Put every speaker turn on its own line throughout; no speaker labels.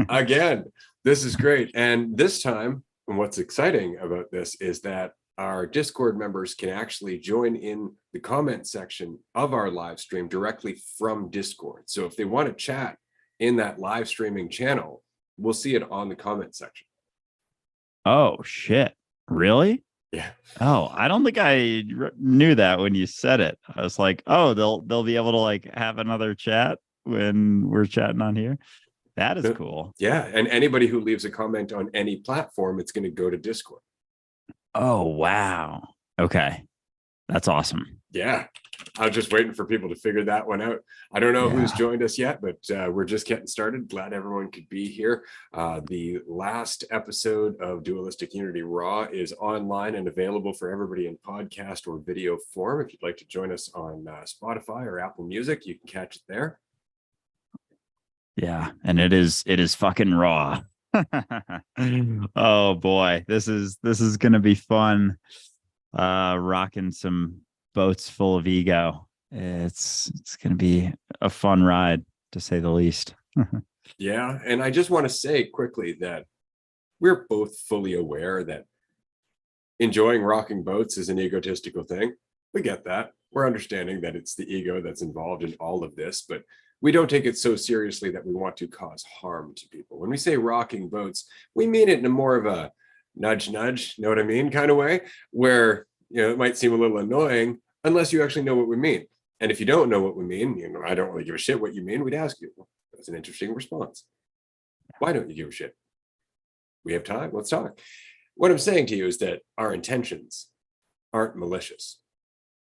Again, this is great. And this time, and what's exciting about this is that our Discord members can actually join in the comment section of our live stream directly from Discord. So if they want to chat in that live streaming channel, we'll see it on the comment section.
Oh, shit. Really?
Yeah.
Oh, I don't think I knew that when you said it. I was like, oh, they'll be able to like have another chat when we're chatting on here. That is cool.
Yeah. And anybody who leaves a comment on any platform, it's going to go to Discord.
Oh, wow. Okay. That's awesome.
Yeah. I was just waiting for people to figure that one out. I don't know who's joined us yet, but we're just getting started. Glad everyone could be here. The last episode of Dualistic Unity Raw is online and available for everybody in podcast or video form. If you'd like to join us on Spotify or Apple Music, you can catch it there.
Yeah, and it is fucking raw. Oh boy, this is gonna be fun. Rocking some boats full of ego. It's gonna be a fun ride, to say the least.
Yeah, and I just want to say quickly that we're both fully aware that enjoying rocking boats is an egotistical thing. We get that. We're understanding that it's the ego that's involved in all of this, but we don't take it so seriously that we want to cause harm to people. When we say rocking boats, we mean it in a more of a nudge, know what I mean, kind of way, where it might seem a little annoying unless you actually know what we mean. And if you don't know what we mean, I don't really give a shit what you mean, we'd ask you. That's an interesting response. Why don't you give a shit? We have time, let's talk. What I'm saying to you is that our intentions aren't malicious.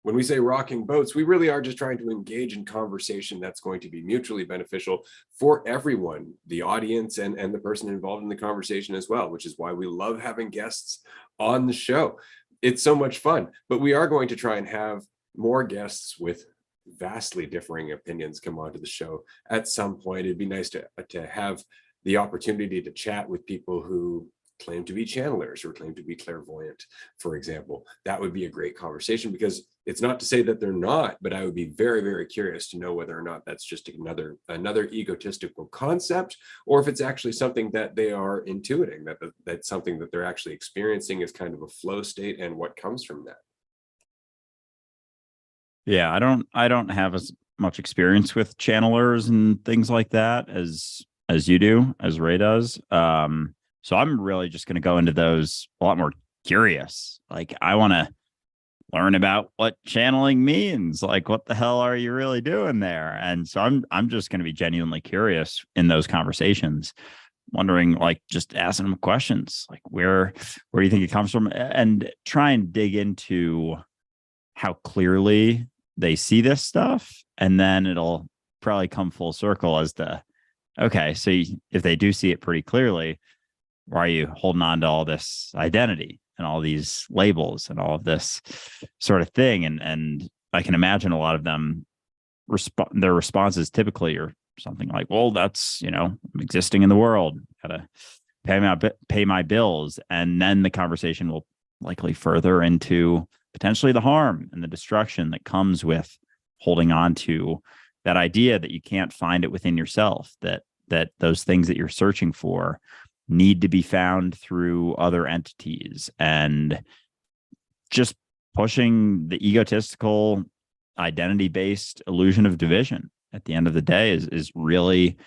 When we say rocking boats, we really are just trying to engage in conversation that's going to be mutually beneficial for everyone, the audience and the person involved in the conversation as well, which is why we love having guests on the show. It's so much fun, but we are going to try and have more guests with vastly differing opinions come onto the show at some point. It'd be nice to have the opportunity to chat with people who claim to be channelers or claim to be clairvoyant, for example. That would be a great conversation, because it's not to say that they're not, but I would be very, very curious to know whether or not that's just another egotistical concept, or if it's actually something that they are intuiting, that's something that they're actually experiencing as kind of a flow state, and what comes from that.
Yeah, I don't have as much experience with channelers and things like that as you do, as Ray does. So I'm really just going to go into those a lot more curious. Like, I want to learn about what channeling means. Like, what the hell are you really doing there? And so I'm just going to be genuinely curious in those conversations, wondering, like, just asking them questions, like, where do you think it comes from, and try and dig into how clearly they see this stuff. And then it'll probably come full circle as to, okay, so if they do see it pretty clearly, why are you holding on to all this identity and all these labels and all of this sort of thing? And I can imagine a lot of them their responses typically are something like, well, that's, I'm existing in the world, gotta pay my bills. And then the conversation will likely further into potentially the harm and the destruction that comes with holding on to that idea that you can't find it within yourself, that those things that you're searching for need to be found through other entities, and just pushing the egotistical, identity-based illusion of division at the end of the day is really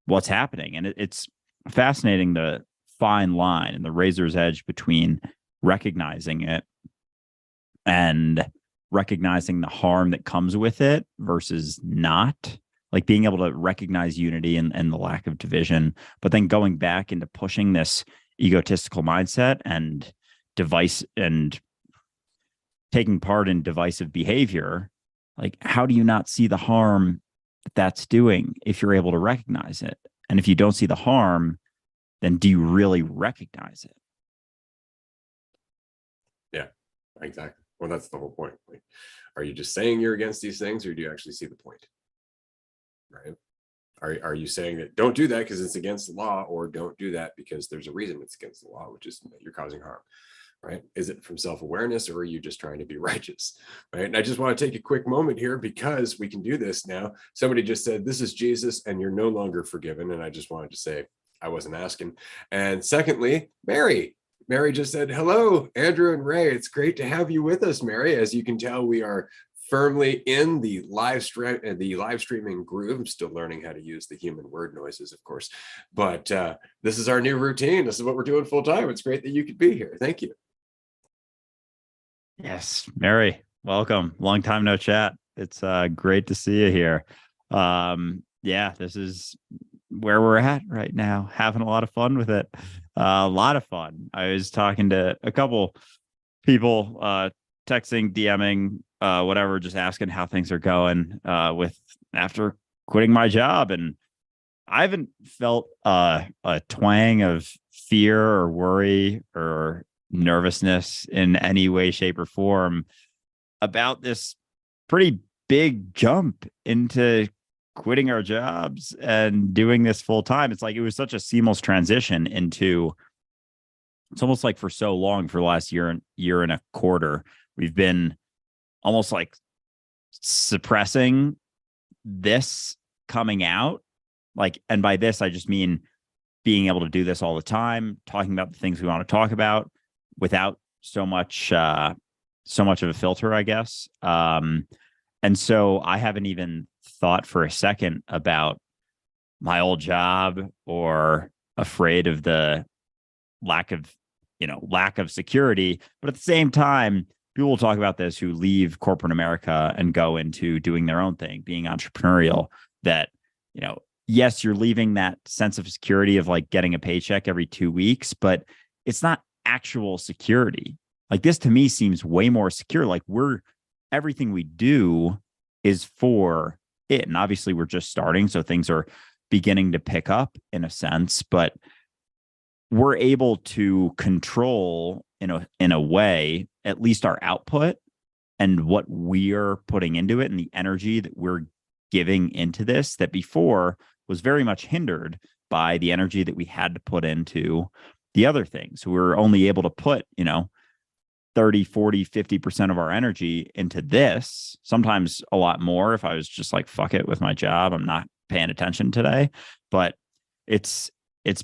what's happening. And it's fascinating, the fine line and the razor's edge between recognizing it and recognizing the harm that comes with it versus not. Like, being able to recognize unity and the lack of division, but then going back into pushing this egotistical mindset and taking part in divisive behavior. Like, how do you not see the harm that that's doing if you're able to recognize it? And if you don't see the harm, then do you really recognize it?
Yeah, exactly. Well, that's the whole point. Like, are you just saying you're against these things, or do you actually see the point? Right? Are you saying that don't do that because it's against the law, or don't do that because there's a reason it's against the law, which is that you're causing harm? Right? Is it from self-awareness, or are you just trying to be righteous? Right? And I just want to take a quick moment here, because we can do this now. Somebody just said, this is Jesus and you're no longer forgiven. And I just wanted to say, I wasn't asking. And secondly, Mary. Mary just said, hello, Andrew and Ray. It's great to have you with us, Mary. As you can tell, we are firmly in the live streaming groove. I'm still learning how to use the human word noises, of course, but this is our new routine. This is what we're doing full time. It's great that you could be here. Thank you.
Yes, Mary, welcome. Long time no chat. It's great to see you here. Yeah, this is where we're at right now, having a lot of fun with it. A lot of fun. I was talking to a couple people, texting, DMing, whatever, just asking how things are going with after quitting my job. And I haven't felt a twang of fear or worry or nervousness in any way, shape, or form about this pretty big jump into quitting our jobs and doing this full time. It's like it was such a seamless transition into, it's almost like for so long, for the last year and a quarter, we've been almost like suppressing this coming out. Like, and by this, I just mean being able to do this all the time, talking about the things we want to talk about without so much of a filter, I guess. And so I haven't even thought for a second about my old job or afraid of the lack of security. But at the same time, people will talk about this who leave corporate America and go into doing their own thing, being entrepreneurial, that, yes, you're leaving that sense of security of like getting a paycheck every 2 weeks, but it's not actual security. Like, this to me seems way more secure. Like, everything we do is for it. And obviously we're just starting, so things are beginning to pick up in a sense, but we're able to control in a way, at least our output and what we're putting into it and the energy that we're giving into this, that before was very much hindered by the energy that we had to put into the other things. We were only able to put, 30, 40, 50% of our energy into this, sometimes a lot more if I was just like, fuck it with my job, I'm not paying attention today. But it's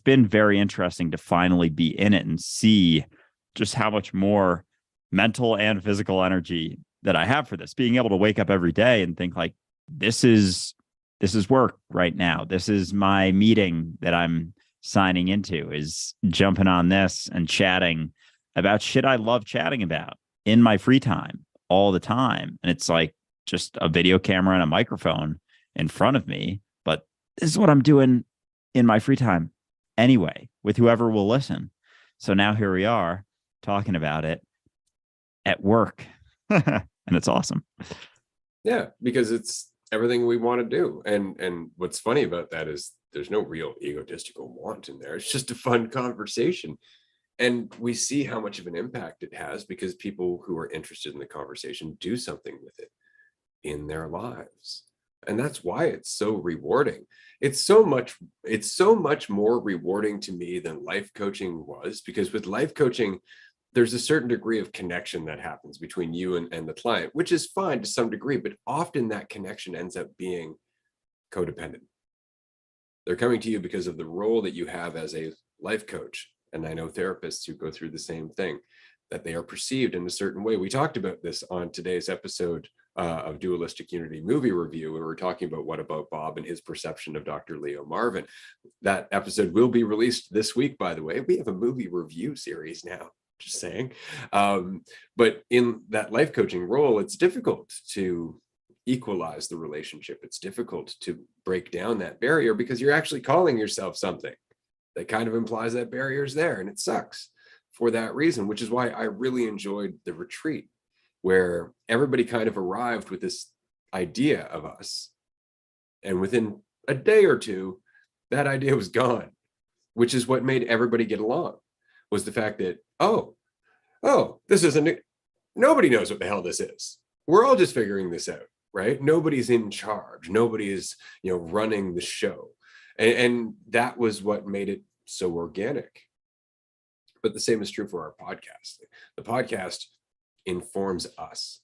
been very interesting to finally be in it and see just how much more mental and physical energy that I have for this, being able to wake up every day and think like, this is work right now. This is my meeting that I'm signing into, is jumping on this and chatting about shit I love chatting about in my free time all the time. And it's like just a video camera and a microphone in front of me. But this is what I'm doing in my free time anyway, with whoever will listen. So now here we are talking about it at work. And it's awesome.
Yeah, because it's everything we want to do. And what's funny about that is there's no real egotistical want in there. It's just a fun conversation. And we see how much of an impact it has because people who are interested in the conversation do something with it in their lives. And that's why it's so rewarding. It's so much more rewarding to me than life coaching was, because with life coaching, there's a certain degree of connection that happens between you and the client, which is fine to some degree, but often that connection ends up being codependent. They're coming to you because of the role that you have as a life coach. And I know therapists who go through the same thing, that they are perceived in a certain way. We talked about this on today's episode of Dualistic Unity movie review, when we were talking about What About Bob and his perception of Dr. Leo Marvin. That episode will be released this week, by the way. We have a movie review series now, just saying. But in that life coaching role, it's difficult to equalize the relationship. It's difficult to break down that barrier because you're actually calling yourself something that kind of implies that barrier is there, and it sucks for that reason, which is why I really enjoyed the retreat, where everybody kind of arrived with this idea of us. And within a day or two, that idea was gone, which is what made everybody get along, was the fact that, oh, this isn't, nobody knows what the hell this is. We're all just figuring this out, right? Nobody's in charge. Nobody is, running the show. And that was what made it so organic. But the same is true for our podcast. The podcast informs us.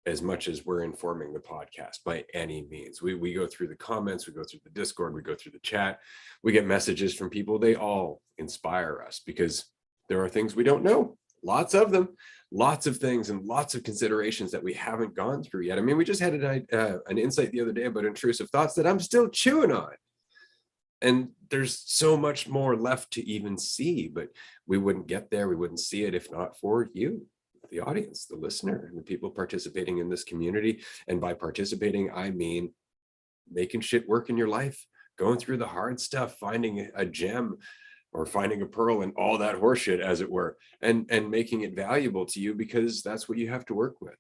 as much as we're informing the podcast by any means. We go through the comments, we go through the Discord, we go through the chat, we get messages from people. They all inspire us because there are things we don't know, lots of them, lots of things and lots of considerations that we haven't gone through yet. I mean, we just had an insight the other day about intrusive thoughts that I'm still chewing on. And there's so much more left to even see, but we wouldn't get there, we wouldn't see it if not for you, the audience, the listener, and the people participating in this community. And by participating, I mean making shit work in your life, going through the hard stuff, finding a gem or finding a pearl and all that horseshit, as it were, and making it valuable to you because that's what you have to work with.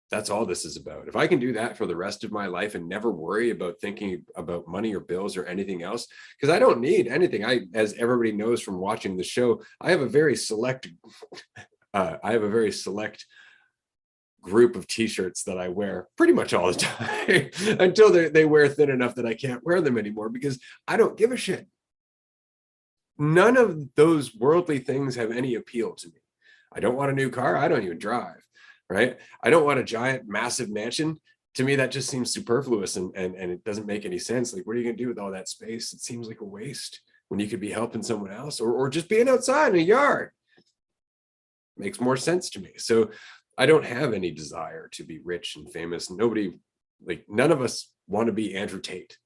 That's all this is about. If I can do that for the rest of my life and never worry about thinking about money or bills or anything else, because I don't need anything. As everybody knows from watching the show, I have a very select group of t-shirts that I wear pretty much all the time until they wear thin enough that I can't wear them anymore because I don't give a shit. None of those worldly things have any appeal to me. I don't want a new car. I don't even drive. Right? I don't want a giant, massive mansion. To me, that just seems superfluous and it doesn't make any sense. Like, what are you gonna do with all that space? It seems like a waste when you could be helping someone else or just being outside in a yard. Makes more sense to me. So I don't have any desire to be rich and famous. None of us want to be Andrew Tate.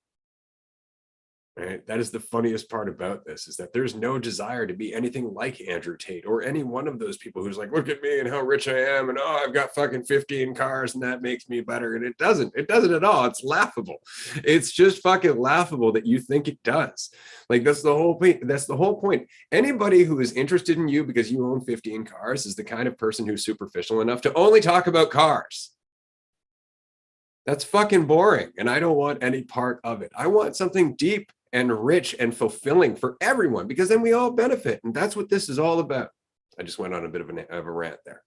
Right? That is the funniest part about this, is that there's no desire to be anything like Andrew Tate or any one of those people who's like, look at me and how rich I am. And oh, I've got fucking 15 cars and that makes me better. And it doesn't at all. It's laughable. It's just fucking laughable that you think it does. Like, that's the whole point. That's the whole point. Anybody who is interested in you because you own 15 cars is the kind of person who's superficial enough to only talk about cars. That's fucking boring. And I don't want any part of it. I want something deep and rich and fulfilling for everyone, because then we all benefit. And that's what this is all about. I just went on a bit of a rant there.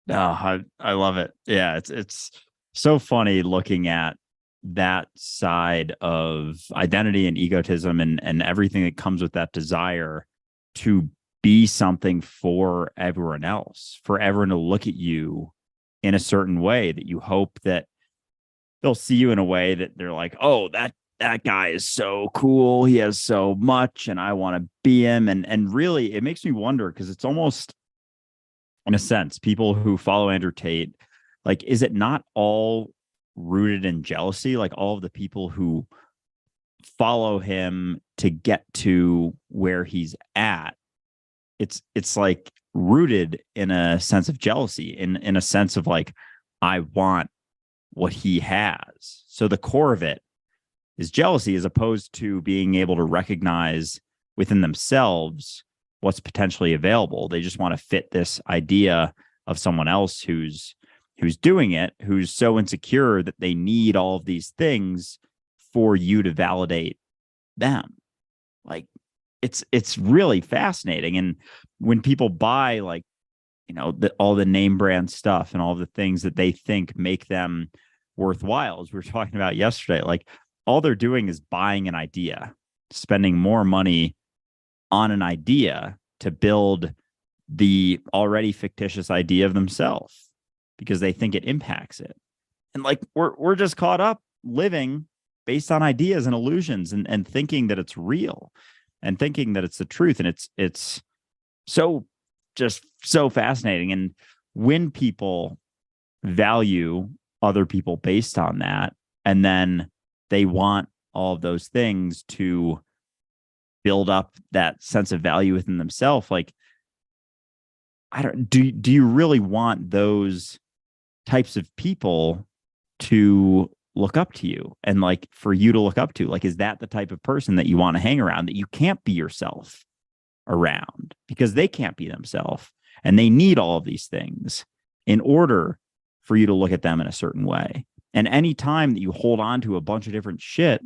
No, I love it. Yeah, it's so funny looking at that side of identity and egotism and everything that comes with that desire to be something for everyone else, for everyone to look at you in a certain way, that you hope that they'll see you in a way that they're like, oh, that guy is so cool. He has so much and I want to be him. And really, it makes me wonder, because it's almost, in a sense, people who follow Andrew Tate, like, is it not all rooted in jealousy? Like, all of the people who follow him to get to where he's at, it's like rooted in a sense of jealousy, in a sense of like, I want what he has. So the core of it is jealousy, as opposed to being able to recognize within themselves what's potentially available. They just want to fit this idea of someone else who's doing it, who's so insecure that they need all of these things for you to validate them. Like, it's really fascinating. And when people buy, like, you know, all the name brand stuff and all the things that they think make them worthwhile, as we were talking about yesterday, like, all they're doing is buying an idea, spending more money on an idea to build the already fictitious idea of themselves because they think it impacts it. And like, we're just caught up living based on ideas and illusions and thinking that it's real and thinking that it's the truth. And it's so fascinating. And when people value other people based on that, and then they want all of those things to build up that sense of value within themselves, like, do you really want those types of people to look up to you, and like for you to look up to? Like, is that the type of person that you want to hang around, that you can't be yourself around because they can't be themselves and they need all of these things in order for you to look at them in a certain way? And any time that you hold on to a bunch of different shit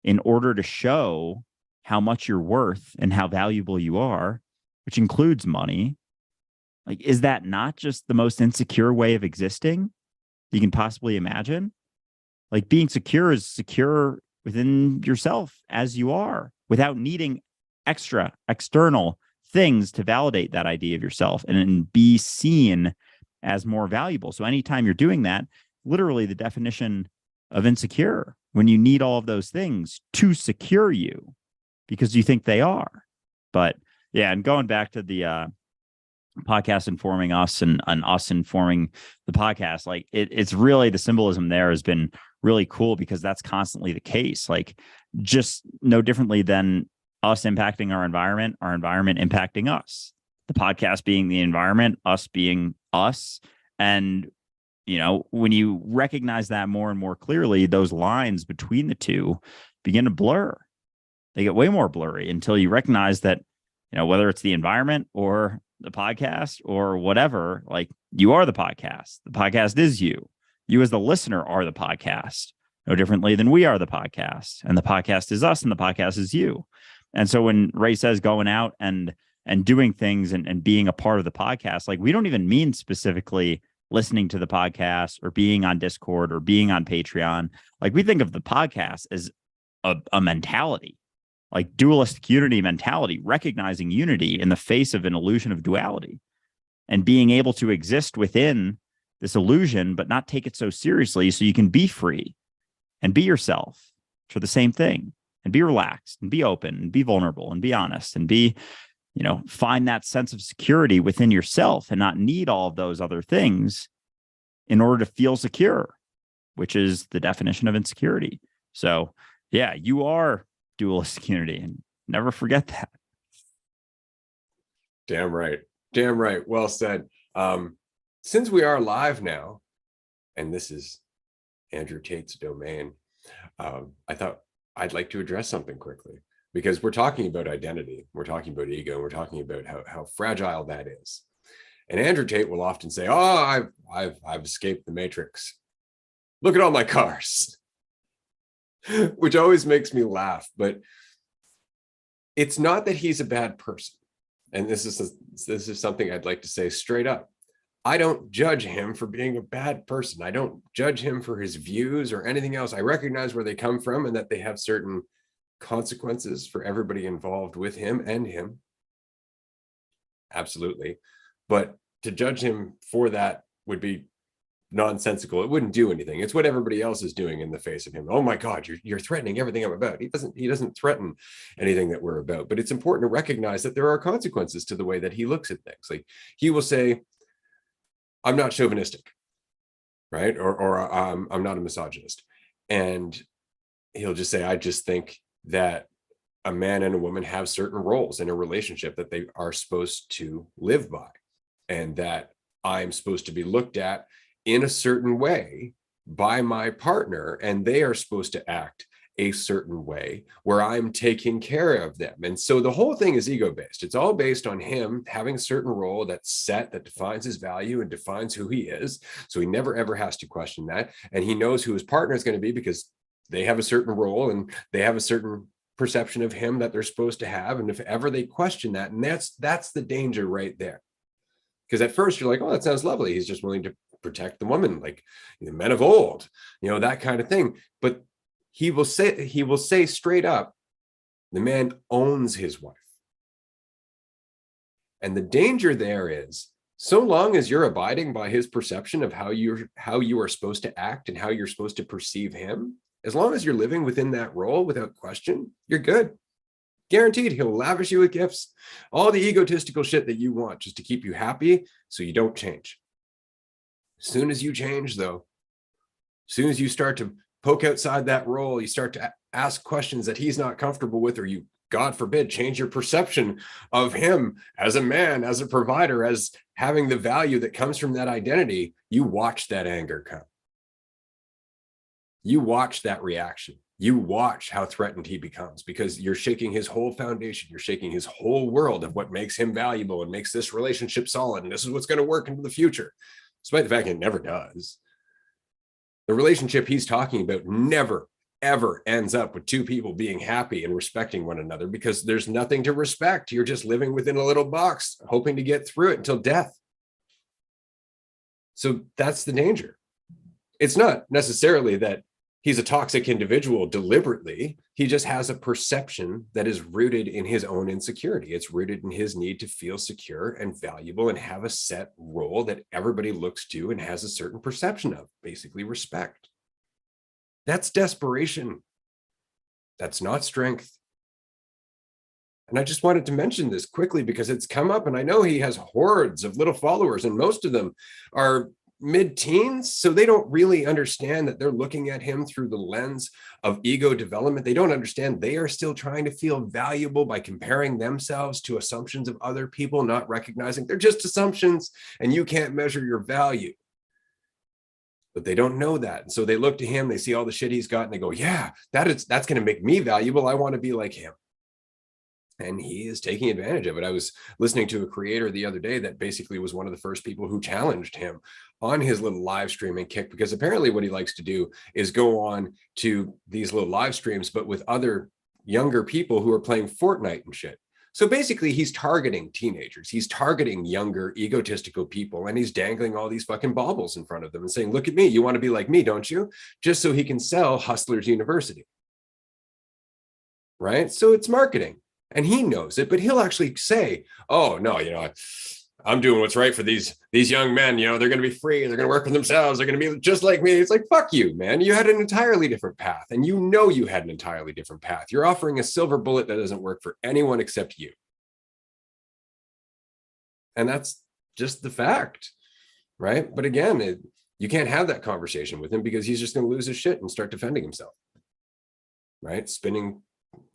in order to show how much you're worth and how valuable you are, which includes money, like, is that not just the most insecure way of existing you can possibly imagine? Like, being secure is secure within yourself as you are, without needing external things to validate that idea of yourself and be seen as more valuable. So anytime you're doing that, literally the definition of insecure, when you need all of those things to secure you because you think they are. But yeah, and going back to the podcast informing us and us informing the podcast, like it's really, the symbolism there has been really cool because that's constantly the case. Like, just no differently than us impacting our environment impacting us, the podcast being the environment, us being us. And when you recognize that more and more clearly, those lines between the two begin to blur. They get way more blurry until you recognize that, whether it's the environment or the podcast or whatever, like, you are the podcast. The podcast is you. You as the listener are the podcast, no differently than we are the podcast. And the podcast is us and the podcast is you. And so when Ray says going out and doing things and being a part of the podcast, like, we don't even mean specifically listening to the podcast or being on Discord or being on Patreon. Like, we think of the podcast as a mentality, like dualistic unity mentality, recognizing unity in the face of an illusion of duality and being able to exist within this illusion, but not take it so seriously, so you can be free and be yourself for the same thing and be relaxed and be open and be vulnerable and be honest and be, find that sense of security within yourself and not need all of those other things in order to feel secure, which is the definition of insecurity. So yeah, you are dualistic unity, and never forget that.
Damn right. Damn right. Well said. Since we are live now, and this is Andrew Tate's domain, I thought I'd like to address something quickly, because we're talking about identity, we're talking about ego, and we're talking about how fragile that is. And Andrew Tate will often say, "Oh, I've escaped the matrix. Look at all my cars," which always makes me laugh. But it's not that he's a bad person. And this is something I'd like to say straight up. I don't judge him for being a bad person. I don't judge him for his views or anything else. I recognize where they come from and that they have certain consequences for everybody involved with him and him. Absolutely. But to judge him for that would be nonsensical. It wouldn't do anything. It's what everybody else is doing in the face of him. Oh my God, you're threatening everything I'm about. He doesn't threaten anything that we're about. But it's important to recognize that there are consequences to the way that he looks at things. Like, he will say, "I'm not chauvinistic," right? Or I'm not a misogynist. And he'll just say, "I just think that a man and a woman have certain roles in a relationship that they are supposed to live by, and that I'm supposed to be looked at in a certain way by my partner, and they are supposed to act a certain way where I'm taking care of them." And so the whole thing is ego-based. It's all based on him having a certain role that's set, that defines his value and defines who he is. So he never, ever has to question that. And he knows who his partner is going to be because they have a certain role and they have a certain perception of him that they're supposed to have. And if ever they question that, and that's the danger right there. Because at first you're like, "Oh, that sounds lovely. He's just willing to protect the woman, like the men of old, that kind of thing." But he will say straight up, the man owns his wife. And the danger there is, so long as you're abiding by his perception of how you are supposed to act and how you're supposed to perceive him, as long as you're living within that role without question, you're good. Guaranteed, he'll lavish you with gifts, all the egotistical shit that you want, just to keep you happy so you don't change. As soon as you change, though, as soon as you start to poke outside that role, you start to ask questions that he's not comfortable with, or you, God forbid, change your perception of him as a man, as a provider, as having the value that comes from that identity, you watch that anger come. You watch that reaction. You watch how threatened he becomes, because you're shaking his whole foundation. You're shaking his whole world of what makes him valuable and makes this relationship solid. And this is what's going to work into the future, despite the fact it never does. The relationship he's talking about never, ever ends up with two people being happy and respecting one another, because there's nothing to respect. You're just living within a little box, hoping to get through it until death. So that's the danger. It's not necessarily that he's a toxic individual deliberately. He just has a perception that is rooted in his own insecurity. It's rooted in his need to feel secure and valuable and have a set role that everybody looks to and has a certain perception of, basically respect. That's desperation. That's not strength. And I just wanted to mention this quickly because it's come up, and I know he has hordes of little followers, and most of them are mid-teens, so they don't really understand that they're looking at him through the lens of ego development. They don't understand they are still trying to feel valuable by comparing themselves to assumptions of other people, not recognizing they're just assumptions and you can't measure your value. But they don't know that. And so they look to him, they see all the shit he's got, and they go, yeah, that's going to make me valuable. I want to be like him. And he is taking advantage of it. I was listening to a creator the other day that basically was one of the first people who challenged him on his little live streaming kick, because apparently what he likes to do is go on to these little live streams, but with other younger people who are playing Fortnite and shit. So basically he's targeting teenagers. He's targeting younger egotistical people, and he's dangling all these fucking baubles in front of them and saying, look at me, you want to be like me, don't you? Just so he can sell Hustlers University. Right? So it's marketing. And he knows it, but he'll actually say, oh, no, I'm doing what's right for these young men. They're going to be free. They're going to work for themselves. They're going to be just like me. It's like, fuck you, man. You had an entirely different path, and you had an entirely different path. You're offering a silver bullet that doesn't work for anyone except you. And that's just the fact, right? But again, you can't have that conversation with him because he's just going to lose his shit and start defending himself, right? Spinning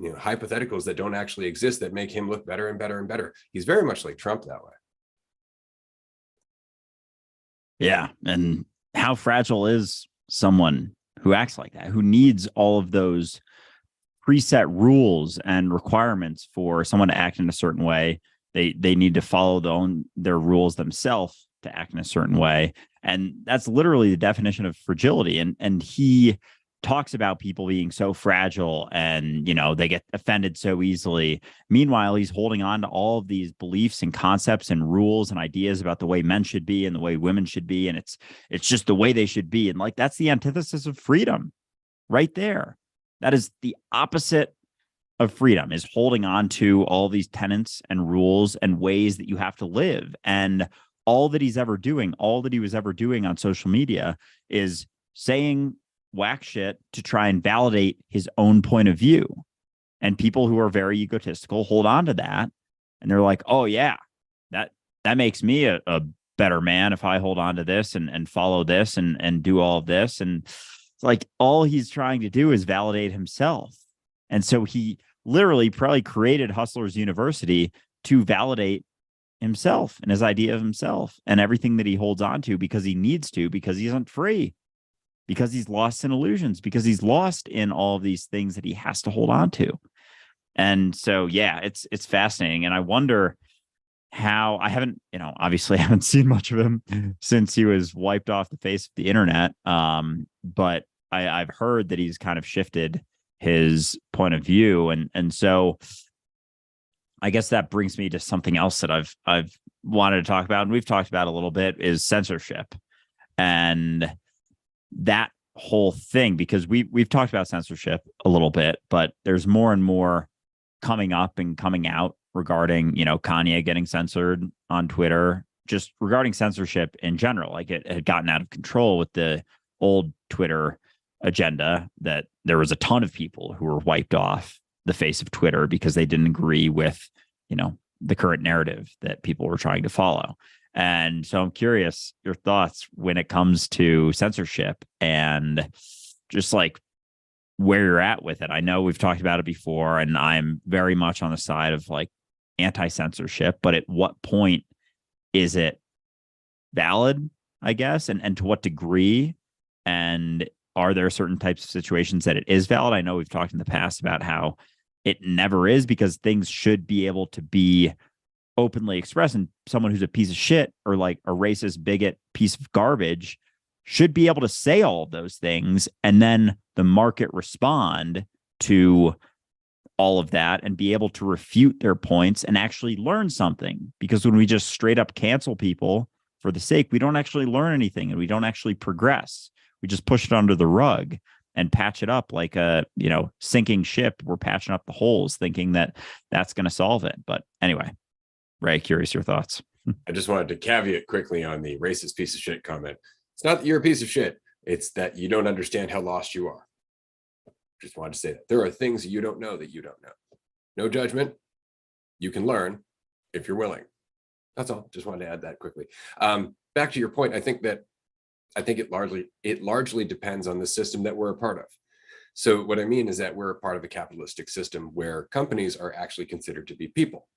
hypotheticals that don't actually exist that make him look better and better and better. He's very much like Trump that way.
Yeah. And how fragile is someone who acts like that, who needs all of those preset rules and requirements for someone to act in a certain way? They need to follow their rules themselves to act in a certain way. And that's literally the definition of fragility. And he talks about people being so fragile and, they get offended so easily. Meanwhile, he's holding on to all of these beliefs and concepts and rules and ideas about the way men should be and the way women should be. And it's just the way they should be. And like, that's the antithesis of freedom right there. That is the opposite of freedom, is holding on to all these tenets and rules and ways that you have to live. And all that he was ever doing on social media is saying whack shit to try and validate his own point of view. And people who are very egotistical hold on to that. And they're like, oh yeah, that makes me a better man if I hold on to this and follow this and do all of this. And it's like, all he's trying to do is validate himself. And so he literally probably created Hustlers University to validate himself and his idea of himself and everything that he holds on to, because he needs to, because he isn't free, because he's lost in illusions, because he's lost in all of these things that he has to hold on to. And so, yeah, it's fascinating. And I wonder how, I haven't, obviously I haven't seen much of him since he was wiped off the face of the internet. But I've heard that he's kind of shifted his point of view. And so I guess that brings me to something else that I've wanted to talk about, and we've talked about a little bit, is censorship. And that whole thing, because we've talked about censorship a little bit, but there's more and more coming up and coming out regarding, Kanye getting censored on Twitter, just regarding censorship in general. Like, it had gotten out of control with the old Twitter agenda, that there was a ton of people who were wiped off the face of Twitter because they didn't agree with, the current narrative that people were trying to follow. And so I'm curious your thoughts when it comes to censorship and just like where you're at with it. I know we've talked about it before, and I'm very much on the side of like anti-censorship, but at what point is it valid, I guess, and to what degree? And are there certain types of situations that it is valid? I know we've talked in the past about how it never is, because things should be able to be openly expressed, and someone who's a piece of shit or like a racist bigot piece of garbage should be able to say all of those things, and then the market respond to all of that and be able to refute their points and actually learn something. Because when we just straight up cancel people for the sake, we don't actually learn anything and we don't actually progress. We just push it under the rug. and patch it up like a, sinking ship. We're patching up the holes thinking that that's going to solve it. But anyway, Ray, curious your thoughts.
I just wanted to caveat quickly on the racist piece of shit comment. It's not that you're a piece of shit. It's that you don't understand how lost you are. Just wanted to say that there are things you don't know that you don't know. No judgment. You can learn if you're willing. That's all. Just wanted to add that quickly. Back to your point, I think it largely depends on the system that we're a part of. So what I mean is that we're a part of a capitalistic system where companies are actually considered to be people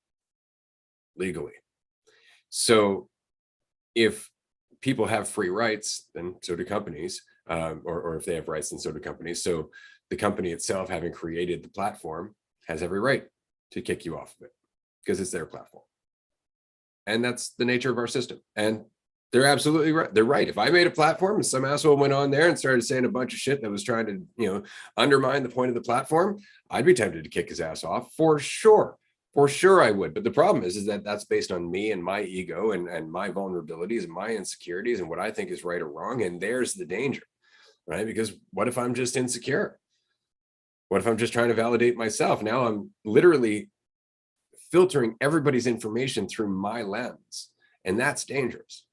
legally. So if people have free rights, then so do companies, or if they have rights, then so do companies. So the company itself, having created the platform, has every right to kick you off of it because it's their platform. And that's the nature of our system. And they're absolutely right. They're right. If I made a platform and some asshole went on there and started saying a bunch of shit that was trying to, undermine the point of the platform, I'd be tempted to kick his ass off for sure. For sure I would. But the problem is that that's based on me and my ego and my vulnerabilities and my insecurities and what I think is right or wrong. And there's the danger, right? Because what if I'm just insecure? What if I'm just trying to validate myself? Now I'm literally filtering everybody's information through my lens. And that's dangerous,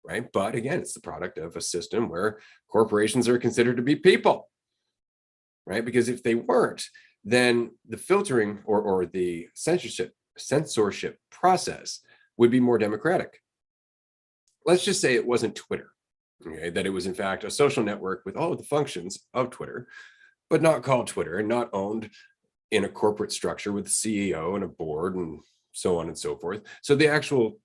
right? But again, it's the product of a system where corporations are considered to be people, right? Because if they weren't, then the filtering or the censorship process would be more democratic. Let's just say it wasn't Twitter, okay? That it was in fact a social network with all of the functions of Twitter, but not called Twitter and not owned in a corporate structure with a CEO and a board and so on and so forth. So the actual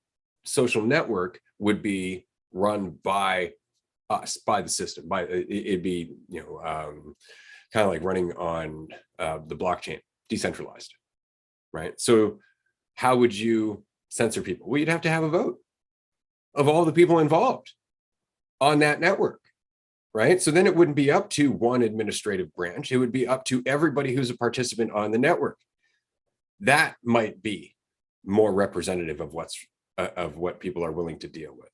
social network would be run by us, by the system, it'd be, kind of like running on the blockchain, decentralized, right? So how would you censor people? Well, you'd have to have a vote of all the people involved on that network, right? So then it wouldn't be up to one administrative branch. It would be up to everybody who's a participant on the network. That might be more representative of what people are willing to deal with.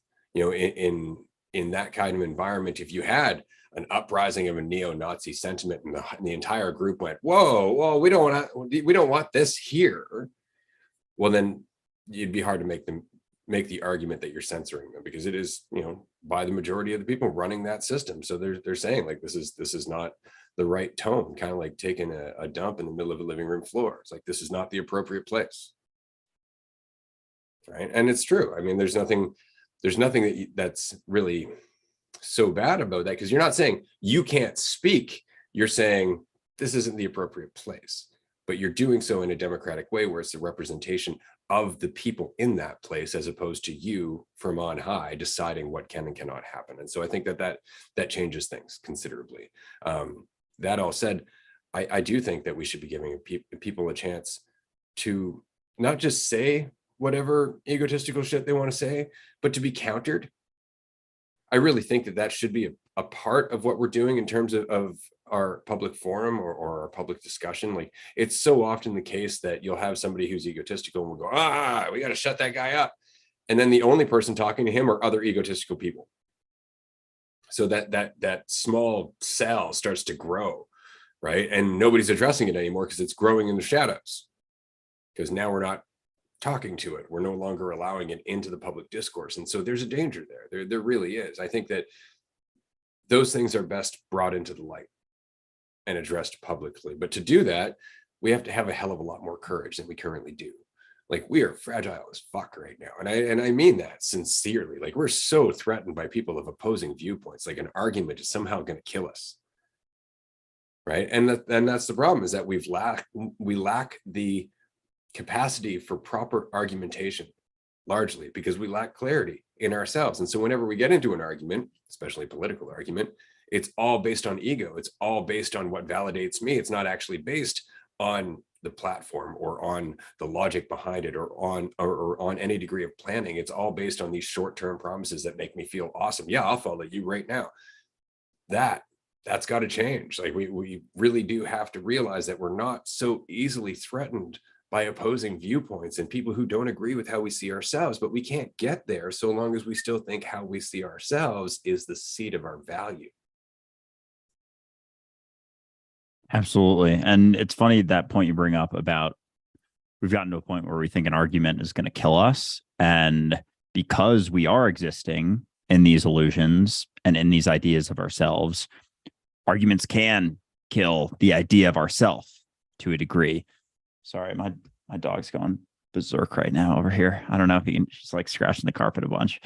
In that kind of environment, if you had an uprising of a neo-Nazi sentiment and the entire group went, whoa, we don't want this here. Well, then it'd be hard to make the argument that you're censoring them because it is, by the majority of the people running that system. So they're saying like, this is not the right tone, kind of like taking a dump in the middle of a living room floor. It's like, this is not the appropriate place. Right. And it's true. I mean, there's nothing that's really so bad about that, because you're not saying you can't speak. You're saying this isn't the appropriate place, but you're doing so in a democratic way where it's the representation of the people in that place as opposed to you from on high deciding what can and cannot happen. And so I think that changes things considerably. That all said, I do think that we should be giving people a chance to not just say whatever egotistical shit they want to say, but to be countered. I really think that should be a part of what we're doing in terms of our public forum or our public discussion. Like, it's so often the case that you'll have somebody who's egotistical and will go, we got to shut that guy up. And then the only person talking to him are other egotistical people. So that small cell starts to grow, right? And nobody's addressing it anymore because it's growing in the shadows. Because now we're not talking to it. We're no longer allowing it into the public discourse. And so there's a danger there. There really is. I think that those things are best brought into the light and addressed publicly. But to do that, we have to have a hell of a lot more courage than we currently do. Like, we are fragile as fuck right now. And I mean that sincerely. Like, we're so threatened by people of opposing viewpoints. Like, an argument is somehow going to kill us. Right. And that's the problem, is that we lack the capacity for proper argumentation, largely because we lack clarity in ourselves. And so whenever we get into an argument, especially a political argument, it's all based on ego. It's all based on what validates me. It's not actually based on the platform or on the logic behind it or on any degree of planning. It's all based on these short-term promises that make me feel awesome. Yeah, I'll follow you right now. That's got to change. Like, we really do have to realize that we're not so easily threatened by opposing viewpoints and people who don't agree with how we see ourselves, but we can't get there so long as we still think how we see ourselves is the seat of our value.
Absolutely. And it's funny that point you bring up about we've gotten to a point where we think an argument is going to kill us. And because we are existing in these illusions and in these ideas of ourselves, arguments can kill the idea of ourself to a degree. Sorry, my dog's going berserk right now over here. I don't know if you can. She's like scratching the carpet a bunch.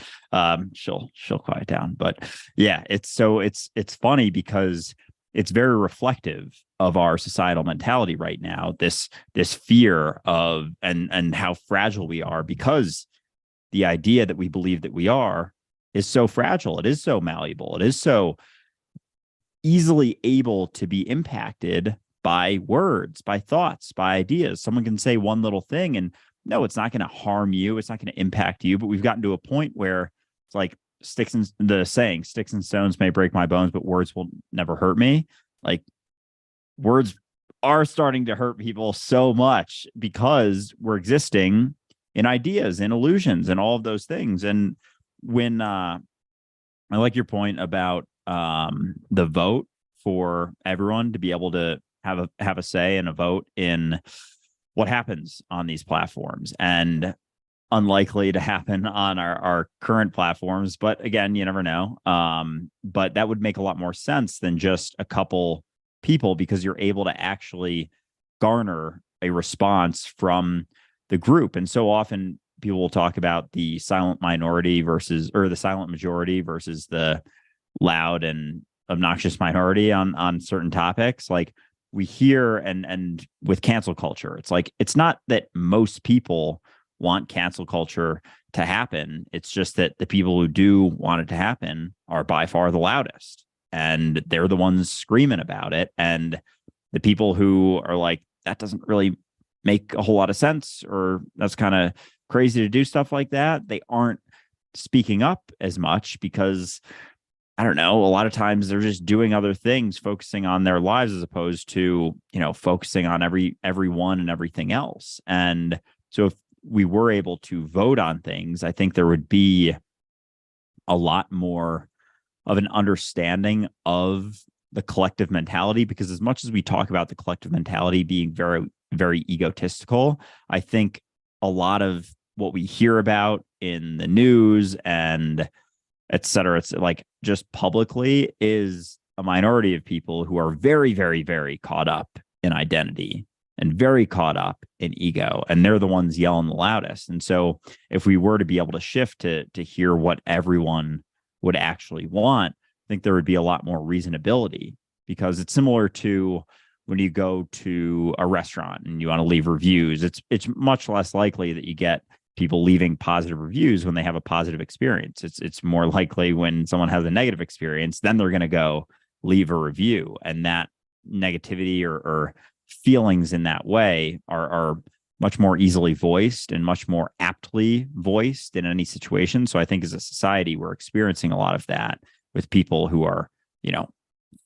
She'll quiet down. But yeah, it's funny because it's very reflective of our societal mentality right now. This fear of and how fragile we are, because the idea that we believe that we are is so fragile. It is so malleable. It is so easily able to be impacted by words, by thoughts, by ideas. Someone can say one little thing and no, it's not going to harm you. It's not going to impact you. But we've gotten to a point where it's like sticks and stones may break my bones, but words will never hurt me. Like words are starting to hurt people so much because we're existing in ideas and illusions and all of those things. And when I like your point about the vote for everyone to be able to have a say and a vote in what happens on these platforms, and unlikely to happen on our current platforms. But again, you never know. But that would make a lot more sense than just a couple people, because you're able to actually garner a response from the group. And so often people will talk about the silent minority versus, or the silent majority versus the loud and obnoxious minority on certain topics. Like we hear, and with cancel culture, it's like, it's not that most people want cancel culture to happen. It's just that the people who do want it to happen are by far the loudest, and they're the ones screaming about it. And the people who are like, that doesn't really make a whole lot of sense, or that's kind of crazy to do stuff like that, they aren't speaking up as much because, I don't know, a lot of times they're just doing other things, focusing on their lives as opposed to, focusing on everyone and everything else. And so if we were able to vote on things, I think there would be a lot more of an understanding of the collective mentality, because as much as we talk about the collective mentality being very, very egotistical, I think a lot of what we hear about in the news and et cetera, it's like just publicly, is a minority of people who are very, very, very caught up in identity and very caught up in ego, and they're the ones yelling the loudest. And so if we were to be able to shift to hear what everyone would actually want, I think there would be a lot more reasonability, because it's similar to when you go to a restaurant and you want to leave reviews. It's much less likely that you get people leaving positive reviews when they have a positive experience. It's more likely when someone has a negative experience, then they're going to go leave a review. And that negativity or feelings in that way are much more easily voiced and much more aptly voiced in any situation. So I think as a society, we're experiencing a lot of that with people who are,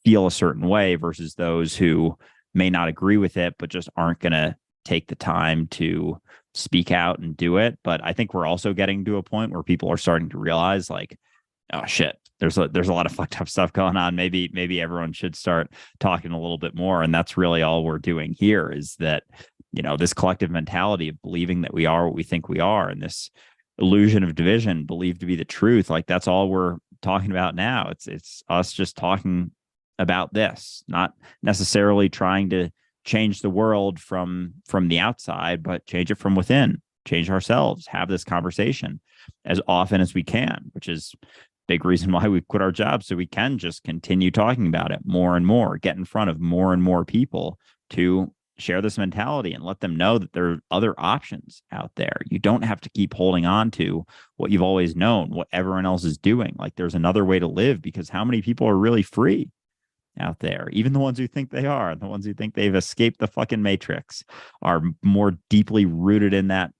feel a certain way versus those who may not agree with it, but just aren't going to take the time to speak out and do it. But I think we're also getting to a point where people are starting to realize, like, oh shit, there's a lot of fucked up stuff going on. Maybe everyone should start talking a little bit more. And that's really all we're doing here, is that, this collective mentality of believing that we are what we think we are, and this illusion of division believed to be the truth. Like that's all we're talking about now. It's us just talking about this, not necessarily trying to change the world from the outside, but change it from within, change ourselves, have this conversation as often as we can, which is a big reason why we quit our jobs, so we can just continue talking about it more and more, get in front of more and more people to share this mentality and let them know that there are other options out there. You don't have to keep holding on to what you've always known, what everyone else is doing. Like there's another way to live, because how many people are really free out there? Even the ones who think they are, the ones who think they've escaped the fucking matrix, are more deeply rooted in that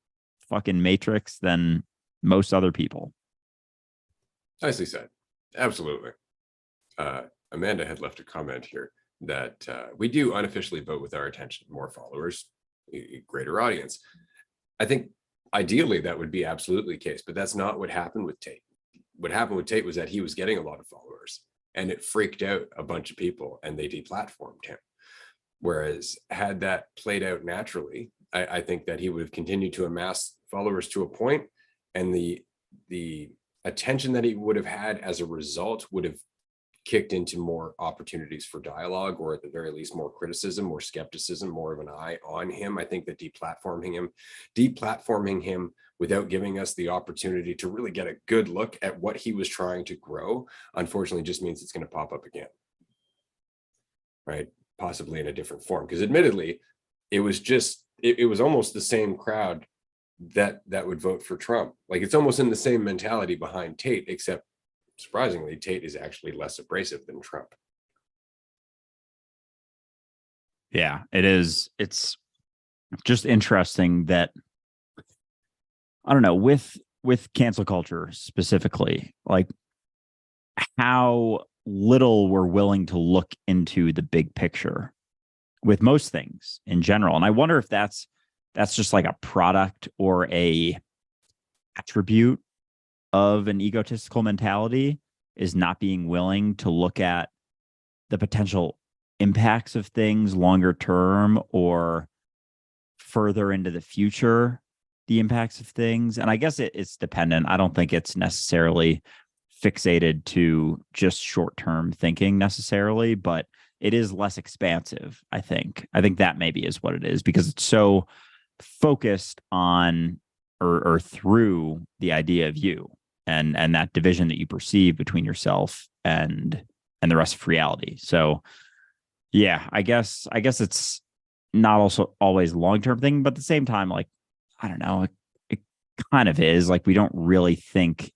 fucking matrix than most other people.
Nicely said. Absolutely. Amanda had left a comment here that we do unofficially vote with our attention. More followers, greater audience. I think ideally that would be absolutely the case, but that's not what happened with Tate. What happened with Tate was that he was getting a lot of followers, and it freaked out a bunch of people and they deplatformed him. Whereas had that played out naturally, I think that he would have continued to amass followers to a point, and the attention that he would have had as a result would have kicked into more opportunities for dialogue, or at the very least more criticism, more skepticism, more of an eye on him. I think that deplatforming him without giving us the opportunity to really get a good look at what he was trying to grow, unfortunately just means it's going to pop up again, right? Possibly in a different form, because admittedly it was almost the same crowd that would vote for Trump. Like, it's almost in the same mentality behind Tate, except surprisingly, Tate is actually less abrasive than Trump.
Yeah, it is. It's just interesting that, I don't know, with cancel culture specifically, like how little we're willing to look into the big picture with most things in general. And I wonder if that's just like a product or a attribute of an egotistical mentality, is not being willing to look at the potential impacts of things longer term or further into the future, the impacts of things. And I guess it's dependent. I don't think it's necessarily fixated to just short-term thinking necessarily, but it is less expansive, I think. I think that maybe is what it is, because it's so focused on or through the idea of you and that division that you perceive between yourself and the rest of reality. So yeah, I guess it's not also always long-term thing, but at the same time, like, I don't know, it kind of is. Like, we don't really think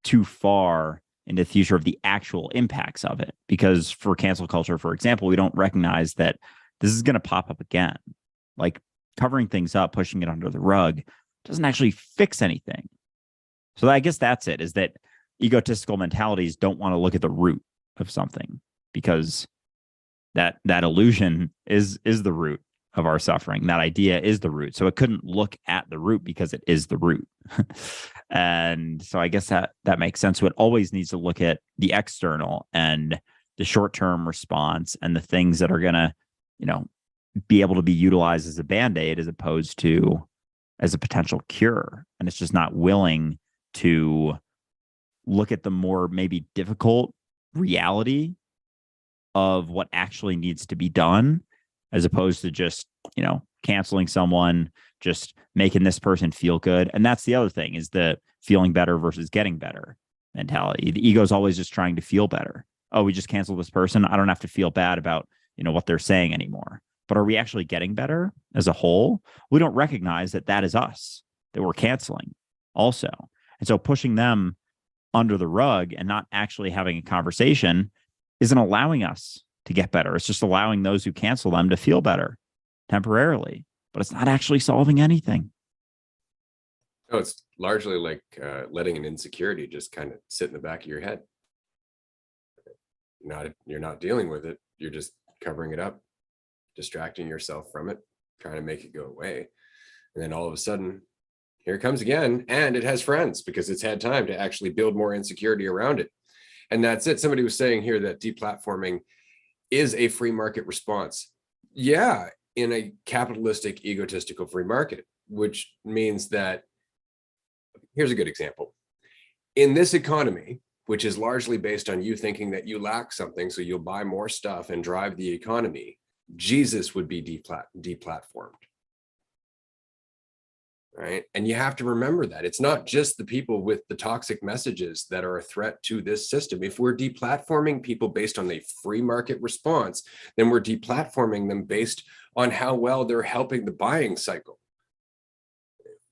too far into the future of the actual impacts of it, because for cancel culture, for example, we don't recognize that this is going to pop up again. Like, covering things up, pushing it under the rug doesn't actually fix anything. So I guess that's it, is that egotistical mentalities don't want to look at the root of something, because that illusion is the root of our suffering. That idea is the root. So it couldn't look at the root because it is the root. And so I guess that makes sense. So it always needs to look at the external and the short-term response and the things that are going to, be able to be utilized as a Band-Aid as opposed to as a potential cure. And it's just not willing to look at the more maybe difficult reality of what actually needs to be done, as opposed to just, canceling someone, just making this person feel good. And that's the other thing, is the feeling better versus getting better mentality. The ego is always just trying to feel better. Oh, we just canceled this person, I don't have to feel bad about, what they're saying anymore. But are we actually getting better as a whole? We don't recognize that is us that we're canceling also. And so pushing them under the rug and not actually having a conversation isn't allowing us to get better. It's just allowing those who cancel them to feel better temporarily, but it's not actually solving anything.
No, it's largely like letting an insecurity just kind of sit in the back of your head. You're not dealing with it. You're just covering it up, distracting yourself from it, trying to make it go away. And then all of a sudden, here it comes again, and it has friends because it's had time to actually build more insecurity around it. And that's it. Somebody was saying here that deplatforming is a free market response. Yeah, in a capitalistic, egotistical free market, which means that, here's a good example. In this economy, which is largely based on you thinking that you lack something, so you'll buy more stuff and drive the economy, Jesus would be deplatformed. Right? And you have to remember that it's not just the people with the toxic messages that are a threat to this system. If we're deplatforming people based on a free market response, then we're deplatforming them based on how well they're helping the buying cycle,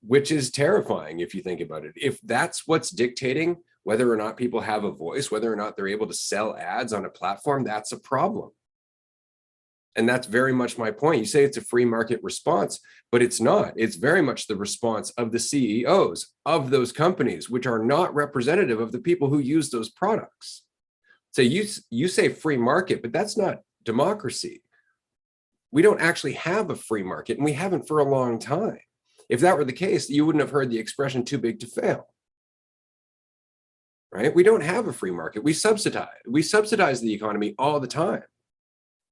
which is terrifying if you think about it. If that's what's dictating whether or not people have a voice, whether or not they're able to sell ads on a platform, that's a problem. And that's very much my point. You say it's a free market response, but it's not. It's very much the response of the CEOs of those companies, which are not representative of the people who use those products. So you say free market, but that's not democracy. We don't actually have a free market, and we haven't for a long time. If that were the case, you wouldn't have heard the expression too big to fail. Right? We don't have a free market. We subsidize the economy all the time.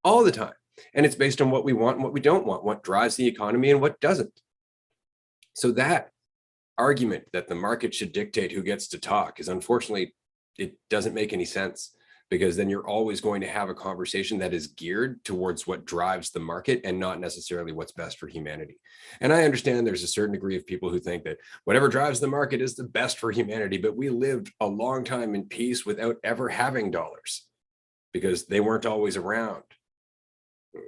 All the time. And it's based on what we want and what we don't want, what drives the economy and what doesn't. So that argument that the market should dictate who gets to talk is, unfortunately, it doesn't make any sense, because then you're always going to have a conversation that is geared towards what drives the market and not necessarily what's best for humanity. And I understand there's a certain degree of people who think that whatever drives the market is the best for humanity, but we lived a long time in peace without ever having dollars because they weren't always around.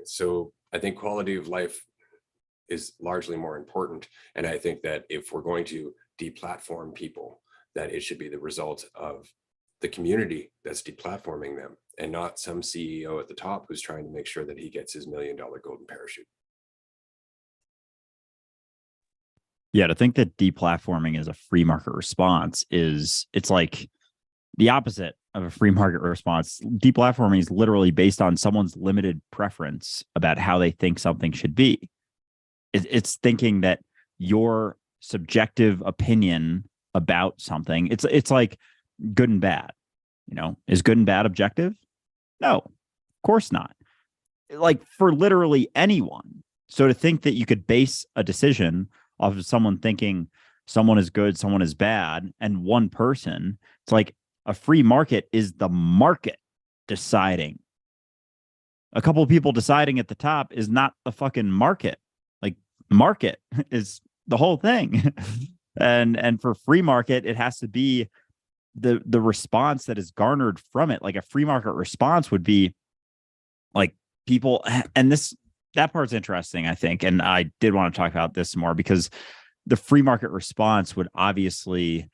So I think quality of life is largely more important. And I think that if we're going to deplatform people, that it should be the result of the community that's deplatforming them, and not some CEO at the top who's trying to make sure that he gets his $1 million golden parachute.
Yeah, to think that deplatforming is a free market response it's like the opposite of a free market response. Deplatforming is literally based on someone's limited preference about how they think something should be. It's thinking that your subjective opinion about something, it's like good and bad. Is good and bad objective? No, of course not. Like for literally anyone. So to think that you could base a decision off of someone thinking someone is good, someone is bad, and one person, it's like a free market is the market deciding. A couple of people deciding at the top is not the fucking market. Like market is the whole thing. and for free market, it has to be the response that is garnered from it. Like a free market response would be like people, and that part's interesting, I think. And I did want to talk about this more, because the free market response would obviously,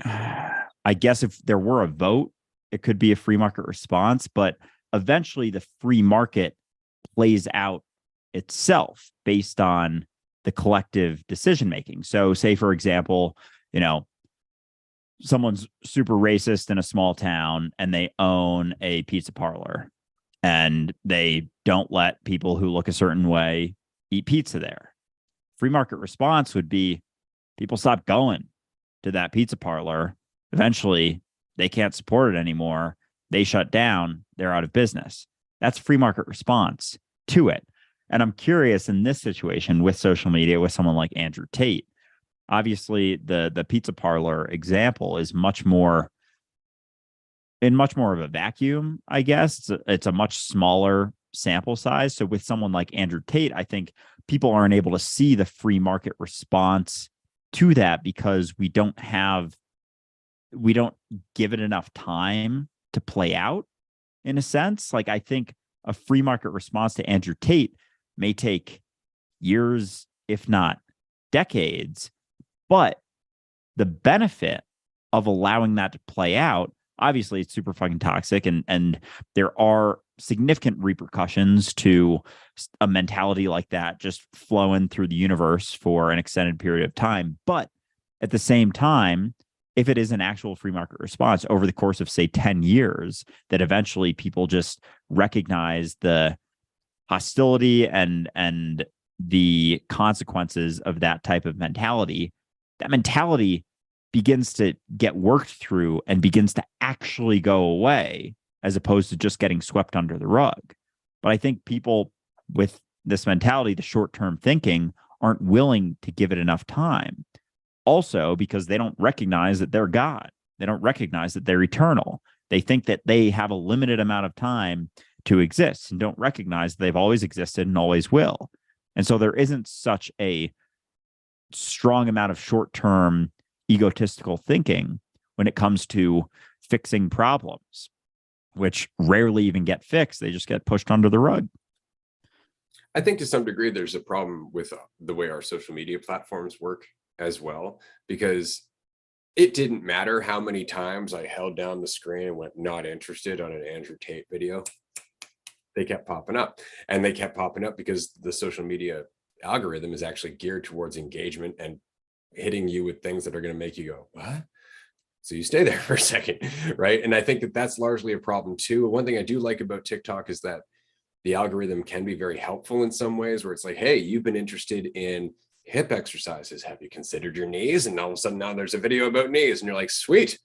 I guess if there were a vote, it could be a free market response, but eventually the free market plays out itself based on the collective decision making. So say, for example, someone's super racist in a small town and they own a pizza parlor and they don't let people who look a certain way eat pizza there. Free market response would be people stop going to that pizza parlor. Eventually, they can't support it anymore. They shut down. They're out of business. That's free market response to it. And I'm curious, in this situation with social media, with someone like Andrew Tate, obviously the pizza parlor example is much more of a vacuum, I guess. It's a much smaller sample size. So with someone like Andrew Tate, I think people aren't able to see the free market response to that because we don't give it enough time to play out, in a sense. Like I think a free market response to Andrew Tate may take years, if not decades. But the benefit of allowing that to play out, obviously it's super fucking toxic, and there are significant repercussions to a mentality like that just flowing through the universe for an extended period of time. But at the same time, if it is an actual free market response over the course of, say, 10 years, that eventually people just recognize the hostility and the consequences of that type of mentality, that mentality begins to get worked through and begins to actually go away, as opposed to just getting swept under the rug. But I think people with this mentality, the short-term thinking, aren't willing to give it enough time. Also, because they don't recognize that they're God. They don't recognize that they're eternal. They think that they have a limited amount of time to exist and don't recognize that they've always existed and always will. And so there isn't such a strong amount of short-term egotistical thinking when it comes to fixing problems, which rarely even get fixed. They just get pushed under the rug.
I think to some degree, there's a problem with the way our social media platforms work as well, because it didn't matter how many times I held down the screen and went not interested on an Andrew Tate video. They kept popping up, and they kept popping up because the social media algorithm is actually geared towards engagement and hitting you with things that are going to make you go, what? So you stay there for a second, right? And I think that that's largely a problem too. One thing I do like about TikTok is that the algorithm can be very helpful in some ways, where it's like, hey, you've been interested in hip exercises. Have you considered your knees? And all of a sudden now there's a video about knees, and you're like, sweet,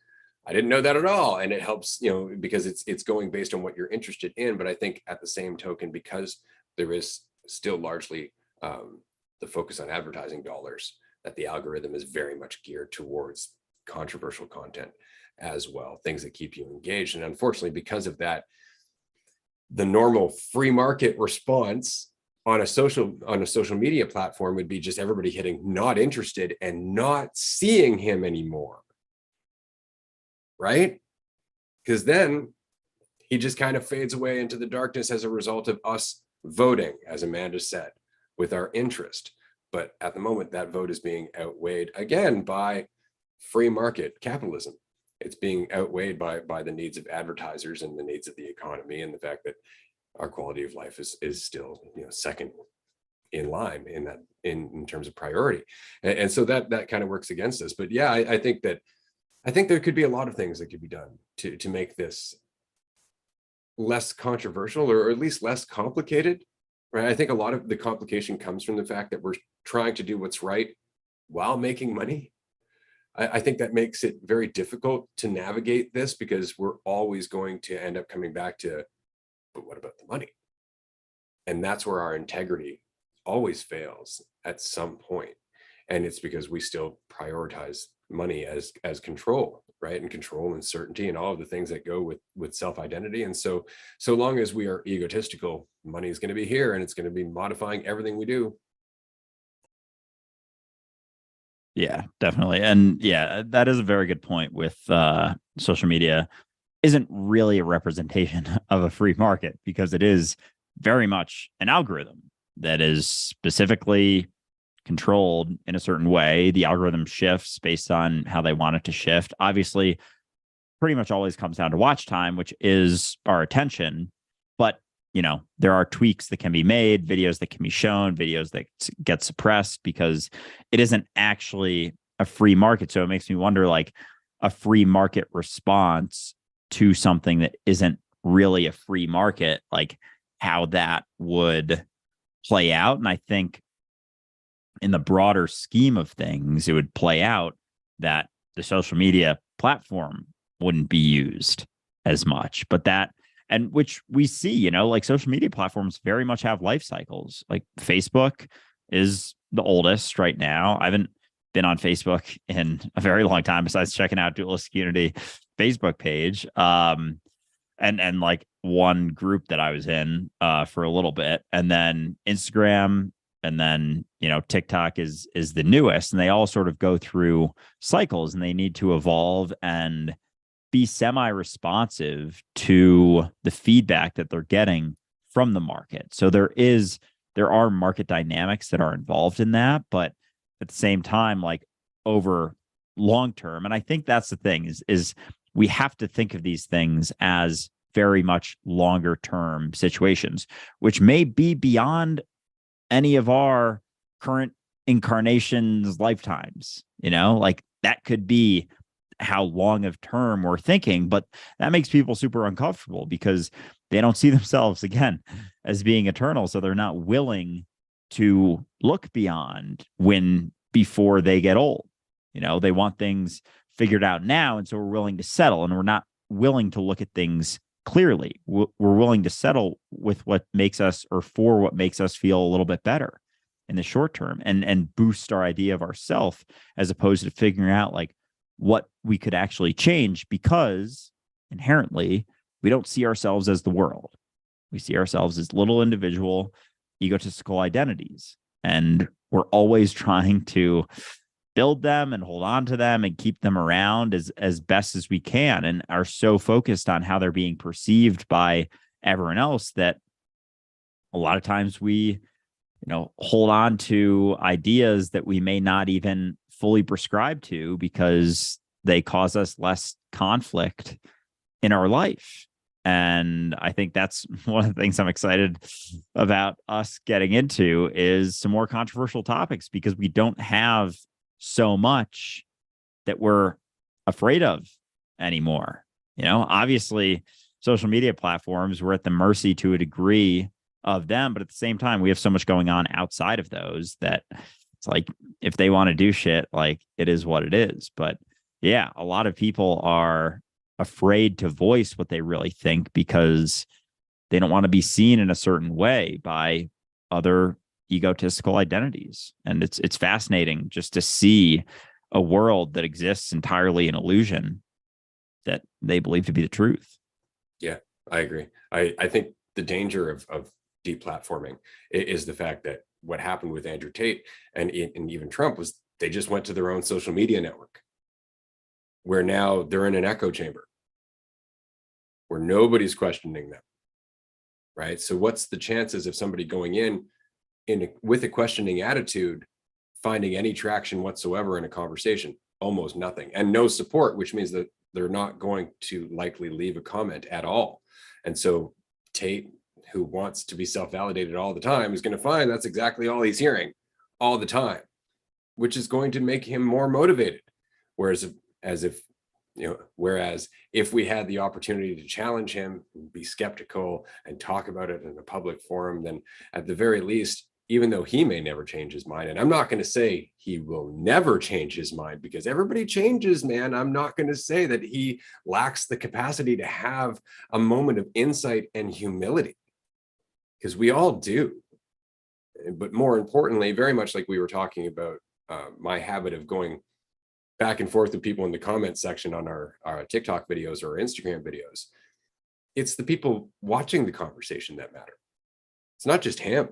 I didn't know that at all. And it helps, because it's going based on what you're interested in. But I think at the same token, because there is still largely the focus on advertising dollars, that the algorithm is very much geared towards controversial content as well, things that keep you engaged. And unfortunately, because of that, the normal free market response on a social media platform would be just everybody hitting not interested and not seeing him anymore. Right? Because then he just kind of fades away into the darkness as a result of us voting, as Amanda said, with our interest. But at the moment, that vote is being outweighed again by free market capitalism. It's being outweighed by the needs of advertisers and the needs of the economy, and the fact that our quality of life is still second in line in terms of priority. And so that kind of works against us. But yeah, I think there could be a lot of things that could be done to make this less controversial, or at least less complicated, right? I think a lot of the complication comes from the fact that we're trying to do what's right while making money. I think that makes it very difficult to navigate this, because we're always going to end up coming back to, but what about the money? And that's where our integrity always fails at some point. And it's because we still prioritize money as control, right? And control and certainty and all of the things that go with self-identity. And so long as we are egotistical, money is going to be here, and it's going to be modifying everything we do.
Yeah, definitely. And yeah, that is a very good point with social media isn't really a representation of a free market, because it is very much an algorithm that is specifically controlled in a certain way. The algorithm shifts based on how they want it to shift. Obviously, pretty much always comes down to watch time, which is our attention. But, there are tweaks that can be made, videos that can be shown, videos that get suppressed, because it isn't actually a free market. So it makes me wonder, like, a free market response to something that isn't really a free market, like how that would play out. And I think in the broader scheme of things, it would play out that the social media platform wouldn't be used as much. But and which we see, like social media platforms very much have life cycles. Like Facebook is the oldest right now. I haven't been on Facebook in a very long time, besides checking out Dualistic Unity Facebook page. And like one group that I was in for a little bit, and then Instagram, and then TikTok is the newest, and they all sort of go through cycles, and they need to evolve and be semi-responsive to the feedback that they're getting from the market. So there are market dynamics that are involved in that, but at the same time, like over long term, and I think that's the thing is we have to think of these things as very much longer term situations, which may be beyond any of our current incarnations lifetimes. Like that could be how long of term we're thinking, but that makes people super uncomfortable, because they don't see themselves again as being eternal. So they're not willing to look beyond before they get old. They want things figured out now. And so we're willing to settle, and we're not willing to look at things clearly. We're willing to settle with what makes us, or for what makes us feel a little bit better in the short term, and boost our idea of ourself, as opposed to figuring out like what we could actually change, because inherently we don't see ourselves as the world. We see ourselves as little individual egotistical identities, and we're always trying to build them and hold on to them and keep them around as best as we can, and are so focused on how they're being perceived by everyone else that a lot of times we hold on to ideas that we may not even fully prescribe to, because they cause us less conflict in our life. And I think that's one of the things I'm excited about us getting into, is some more controversial topics, because we don't have so much that we're afraid of anymore. Obviously social media platforms, we're at the mercy to a degree of them, but at the same time, we have so much going on outside of those that it's like, if they want to do shit, like, it is what it is. But yeah, a lot of people are afraid to voice what they really think because they don't want to be seen in a certain way by other egotistical identities. And it's fascinating just to see a world that exists entirely in illusion that they believe to be the truth.
Yeah, I agree. I think the danger of deplatforming is the fact that what happened with Andrew Tate and even Trump was they just went to their own social media network, where now they're in an echo chamber where nobody's questioning them, right? So what's the chances of somebody going with a questioning attitude finding any traction whatsoever in a conversation? Almost nothing, and no support, which means that they're not going to likely leave a comment at all. And so Tate, who wants to be self-validated all the time, is going to find that's exactly all he's hearing all the time, which is going to make him more motivated. Whereas if we had the opportunity to challenge him, be skeptical, and talk about it in a public forum, then at the very least, even though he may never change his mind, and I'm not going to say he will never change his mind because everybody changes, man. I'm not going to say that he lacks the capacity to have a moment of insight and humility, because we all do. But more importantly, very much like we were talking about, my habit of going back and forth with people in the comment section on our TikTok videos or Instagram videos, it's the people watching the conversation that matter. It's not just him.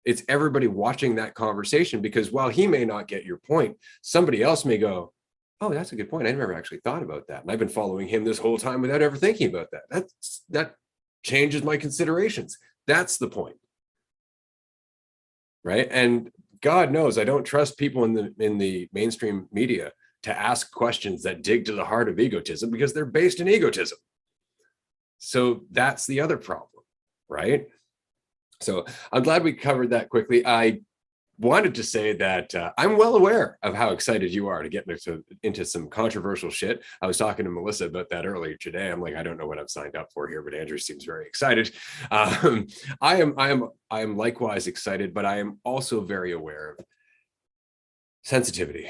It's everybody watching that conversation, because while he may not get your point, somebody else may go, oh, that's a good point. I never actually thought about that. And I've been following him this whole time without ever thinking about that. That changes my considerations. That's the point. Right. And God knows I don't trust people in the mainstream media to ask questions that dig to the heart of egotism, because they're based in egotism. So that's the other problem, right? So I'm glad we covered that quickly. I wanted to say that I'm well aware of how excited you are to get into some controversial shit. I was talking to Melissa about that earlier today. I'm like, I don't know what I've signed up for here, but Andrew seems very excited. I am likewise excited, but I am also very aware of sensitivity.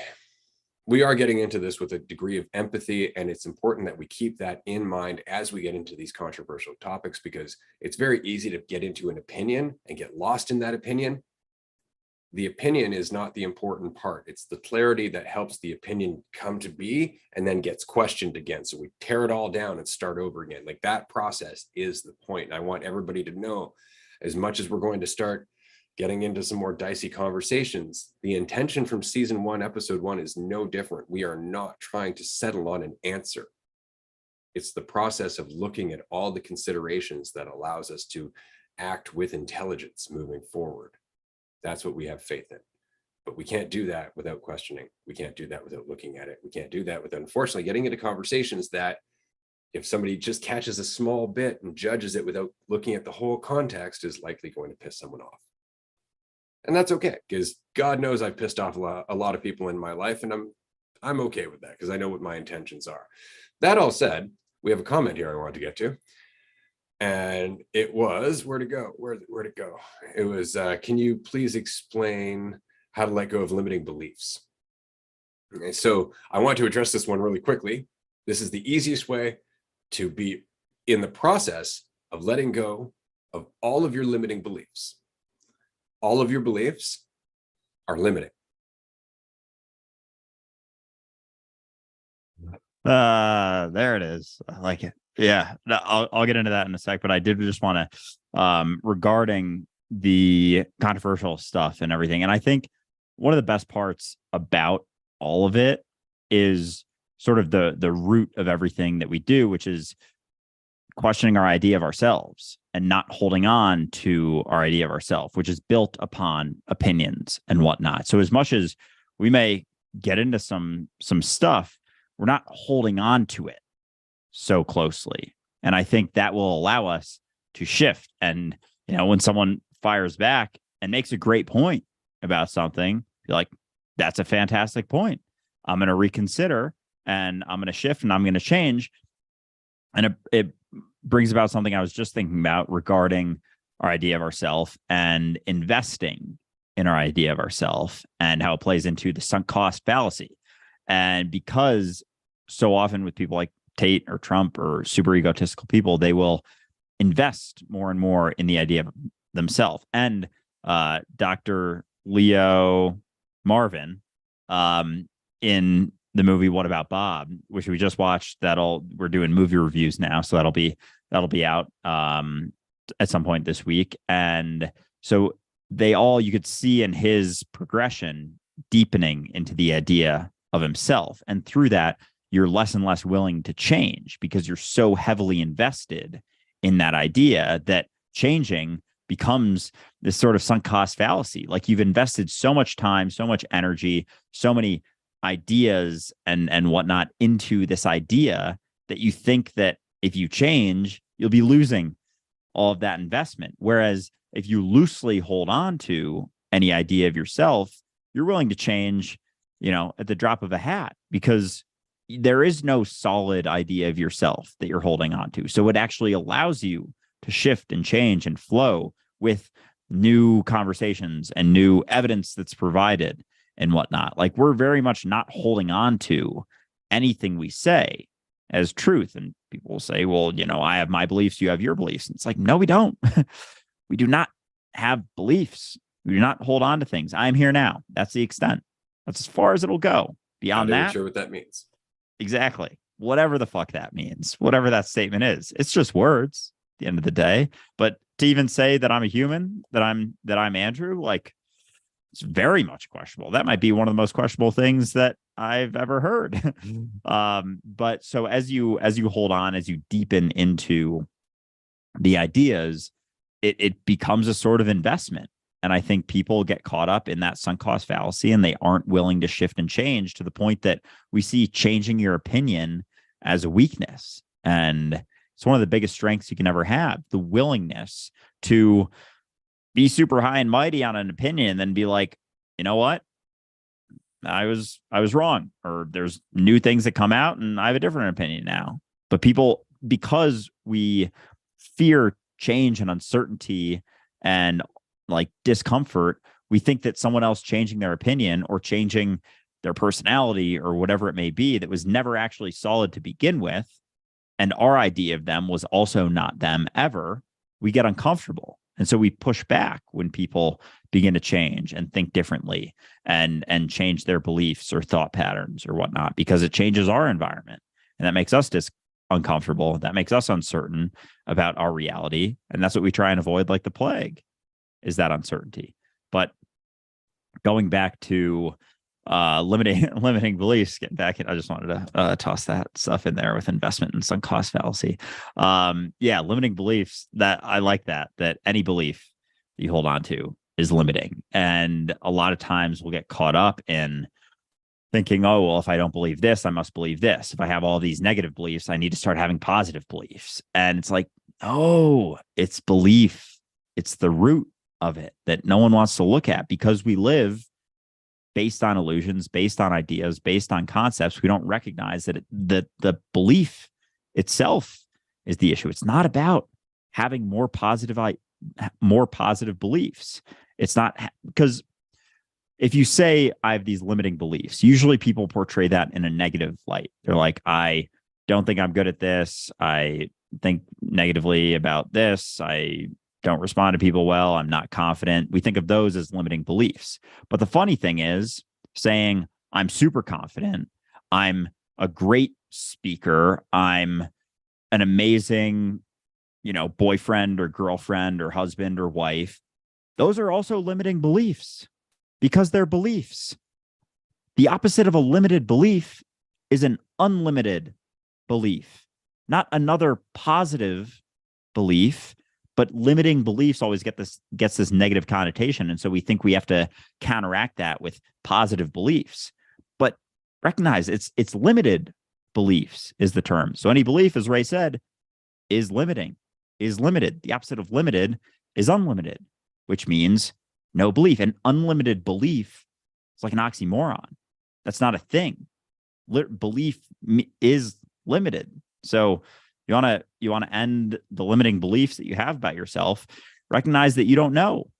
We are getting into this with a degree of empathy, and it's important that we keep that in mind as we get into these controversial topics, because it's very easy to get into an opinion and get lost in that opinion. The opinion is not the important part. It's the clarity that helps the opinion come to be and then gets questioned again. So we tear it all down and start over again. Like, that process is the point. And I want everybody to know, as much as we're going to start getting into some more dicey conversations, the intention from season 1, episode 1 is no different. We are not trying to settle on an answer. It's the process of looking at all the considerations that allows us to act with intelligence moving forward. That's what we have faith in. But we can't do that without questioning. We can't do that without looking at it. We can't do that without, unfortunately, getting into conversations that, if somebody just catches a small bit and judges it without looking at the whole context, is likely going to piss someone off. And that's okay, because God knows I've pissed off a lot of people in my life, and I'm okay with that, because I know what my intentions are. That all said, we have a comment here I wanted to get to. And it was, where'd it go? Where'd it go? It was, can you please explain how to let go of limiting beliefs? Okay, so I want to address this one really quickly. This is the easiest way to be in the process of letting go of all of your limiting beliefs. All of your beliefs are limiting.
There it is. I like it. Yeah, I'll get into that in a sec, but I did just want to, regarding the controversial stuff and everything. And I think one of the best parts about all of it is sort of the root of everything that we do, which is questioning our idea of ourselves and not holding on to our idea of ourselves, which is built upon opinions and whatnot. So as much as we may get into some stuff, we're not holding on to it so closely. And I think that will allow us to shift. And, when someone fires back and makes a great point about something, you're like, that's a fantastic point. I'm going to reconsider, and I'm going to shift, and I'm going to change. And it brings about something I was just thinking about regarding our idea of ourselves and investing in our idea of ourselves, and how it plays into the sunk cost fallacy. And because so often with people like Tate or Trump or super egotistical people, they will invest more and more in the idea of themselves. And Dr. Leo Marvin, in the movie What About Bob, which we just watched, we're doing movie reviews now, so that'll be out at some point this week. And so you could see in his progression deepening into the idea of himself, and through that you're less and less willing to change because you're so heavily invested in that idea that changing becomes this sort of sunk cost fallacy. Like, you've invested so much time, so much energy, so many ideas and whatnot into this idea that you think that if you change, you'll be losing all of that investment. Whereas if you loosely hold on to any idea of yourself, you're willing to change, at the drop of a hat, because there is no solid idea of yourself that you're holding on to. So it actually allows you to shift and change and flow with new conversations and new evidence that's provided and whatnot. Like, we're very much not holding on to anything we say as truth. And people will say, well, I have my beliefs, you have your beliefs. And it's like, no, we don't. We do not have beliefs. We do not hold on to things. I'm here now. That's the extent. That's as far as it'll go. Beyond
Not even
that,
sure what that means.
Exactly. Whatever the fuck that means, whatever that statement is, it's just words at the end of the day. But to even say that I'm a human, that I'm Andrew, like, it's very much questionable. That might be one of the most questionable things that I've ever heard. But so as you hold on, as you deepen into the ideas, it becomes a sort of investment. And I think people get caught up in that sunk cost fallacy, and they aren't willing to shift and change, to the point that we see changing your opinion as a weakness. And it's one of the biggest strengths you can ever have, the willingness to be super high and mighty on an opinion and then be like, you know what? I was wrong, or there's new things that come out and I have a different opinion now. But people, because we fear change and uncertainty and like discomfort, we think that someone else changing their opinion or changing their personality or whatever it may be that was never actually solid to begin with, and our idea of them was also not them ever, we get uncomfortable. And so we push back when people begin to change and think differently and change their beliefs or thought patterns or whatnot, because it changes our environment. And that makes us uncomfortable. That makes us uncertain about our reality. And that's what we try and avoid like the plague, is that uncertainty. But going back to limiting beliefs, getting back in, I just wanted to toss that stuff in there with investment and sunk cost fallacy. Limiting beliefs, that I like that any belief you hold on to is limiting. And a lot of times we'll get caught up in thinking, oh, well, if I don't believe this, I must believe this. If I have all these negative beliefs, I need to start having positive beliefs. And it's like, oh, it's belief. It's the root of it that no one wants to look at, because we live based on illusions, based on ideas, based on concepts. We don't recognize that the belief itself is the issue. It's not about having more positive beliefs. It's not, because if you say I have these limiting beliefs, usually people portray that in a negative light. They're like, I don't think I'm good at this. I think negatively about this. I don't respond to people well. I'm not confident. We think of those as limiting beliefs. But the funny thing is, saying I'm super confident, I'm a great speaker, I'm an amazing, boyfriend or girlfriend or husband or wife, those are also limiting beliefs, because they're beliefs. The opposite of a limited belief is an unlimited belief, not another positive belief. But limiting beliefs always gets this negative connotation. And so we think we have to counteract that with positive beliefs. But recognize it's limited beliefs is the term. So any belief, as Ray said, is limiting, is limited. The opposite of limited is unlimited, which means no belief. An unlimited belief is like an oxymoron. That's not a thing. Belief is limited. So you want to end the limiting beliefs that you have about yourself. Recognize that you don't know.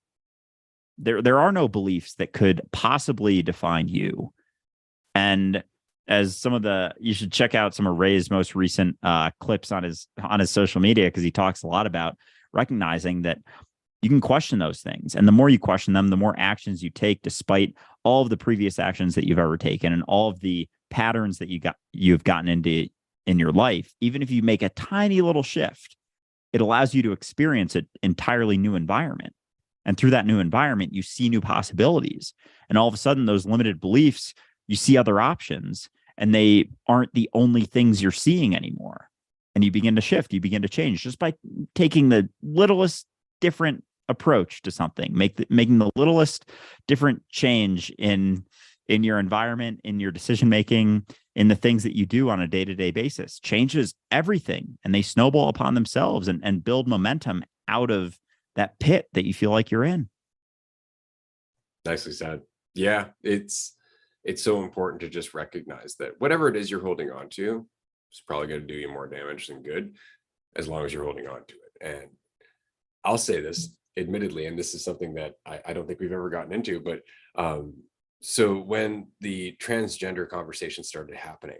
There are no beliefs that could possibly define you. And as some of the, you should check out some of Ray's most recent clips on his social media, because he talks a lot about recognizing that you can question those things. And the more you question them, the more actions you take, despite all of the previous actions that you've ever taken and all of the patterns that you've gotten into in your life. Even if you make a tiny little shift, it allows you to experience an entirely new environment. And through that new environment, you see new possibilities. And all of a sudden, those limited beliefs, you see other options, and they aren't the only things you're seeing anymore. And you begin to shift, you begin to change just by taking the littlest different approach to something, making the littlest different change in your environment, in your decision making, in the things that you do on a day-to-day basis. Changes everything, and they snowball upon themselves and build momentum out of that pit that you feel like you're in.
Nicely said. Yeah, it's so important to just recognize that whatever it is you're holding on to, it's probably going to do you more damage than good, as long as you're holding on to it. And I'll say this admittedly, and this is something that I don't think we've ever gotten into, but so when the transgender conversation started happening,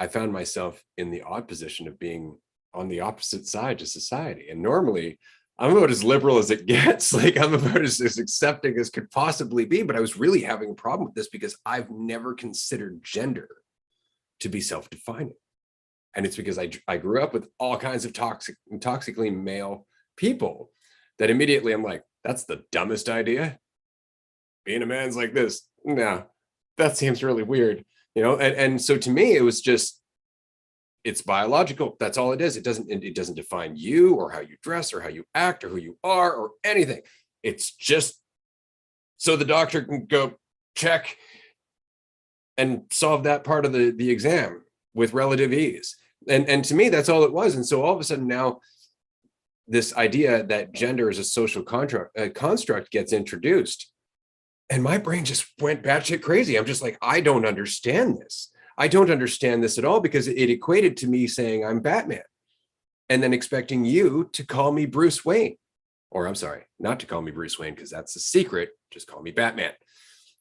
I found myself in the odd position of being on the opposite side to society. And normally I'm about as liberal as it gets. Like, I'm about as accepting as could possibly be, but I was really having a problem with this because I've never considered gender to be self-defining. And it's because I grew up with all kinds of toxically male people that immediately I'm like, that's the dumbest idea. Being a man's like this. No, that seems really weird, you know? And so to me, it was just, it's biological. That's all it is. It doesn't define you or how you dress or how you act or who you are or anything. It's just so the doctor can go check and solve that part of the exam with relative ease. And to me, that's all it was. And so all of a sudden now, this idea that gender is a social construct gets introduced. And my brain just went batshit crazy. I'm just like, I don't understand this. I don't understand this at all, because it equated to me saying I'm Batman and then expecting you to call me Bruce Wayne. Or I'm sorry, not to call me Bruce Wayne, because that's a secret. Just call me Batman.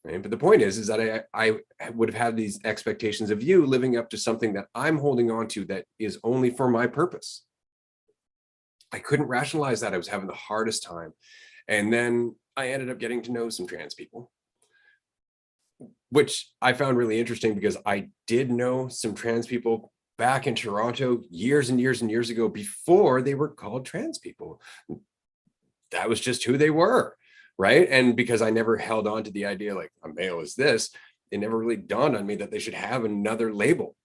Right? But the point is that I would have had these expectations of you living up to something that I'm holding on to that is only for my purpose. I couldn't rationalize that. I was having the hardest time. And then I ended up getting to know some trans people, which I found really interesting, because I did know some trans people back in Toronto years and years and years ago, before they were called trans people. That was just who they were, right? And because I never held on to the idea like a male is this, it never really dawned on me that they should have another label,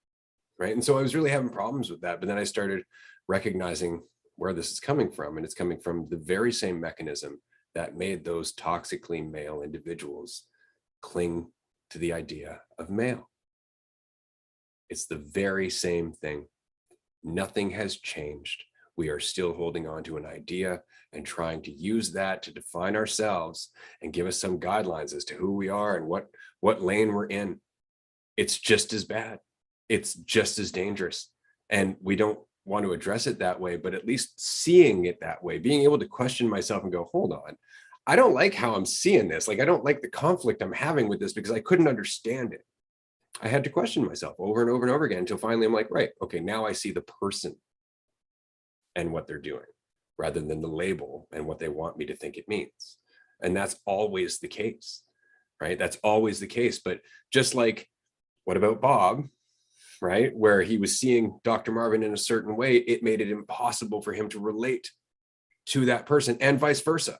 right? And so I was really having problems with that. But then I started recognizing where this is coming from, and it's coming from the very same mechanism that made those toxically male individuals cling to the idea of male. It's the very same thing. Nothing has changed. We are still holding on to an idea and trying to use that to define ourselves and give us some guidelines as to who we are and what lane we're in. It's just as bad. It's just as dangerous. And we don't want to address it that way, but at least seeing it that way, being able to question myself and go, hold on, I don't like how I'm seeing this. Like, I don't like the conflict I'm having with this, because I couldn't understand it. I had to question myself over and over and over again until finally I'm like, right, okay, now I see the person and what they're doing, rather than the label and what they want me to think it means. And that's always the case, right? That's always the case. But just like, what about Bob, right? Where he was seeing Dr. Marvin in a certain way, it made it impossible for him to relate to that person, and vice versa,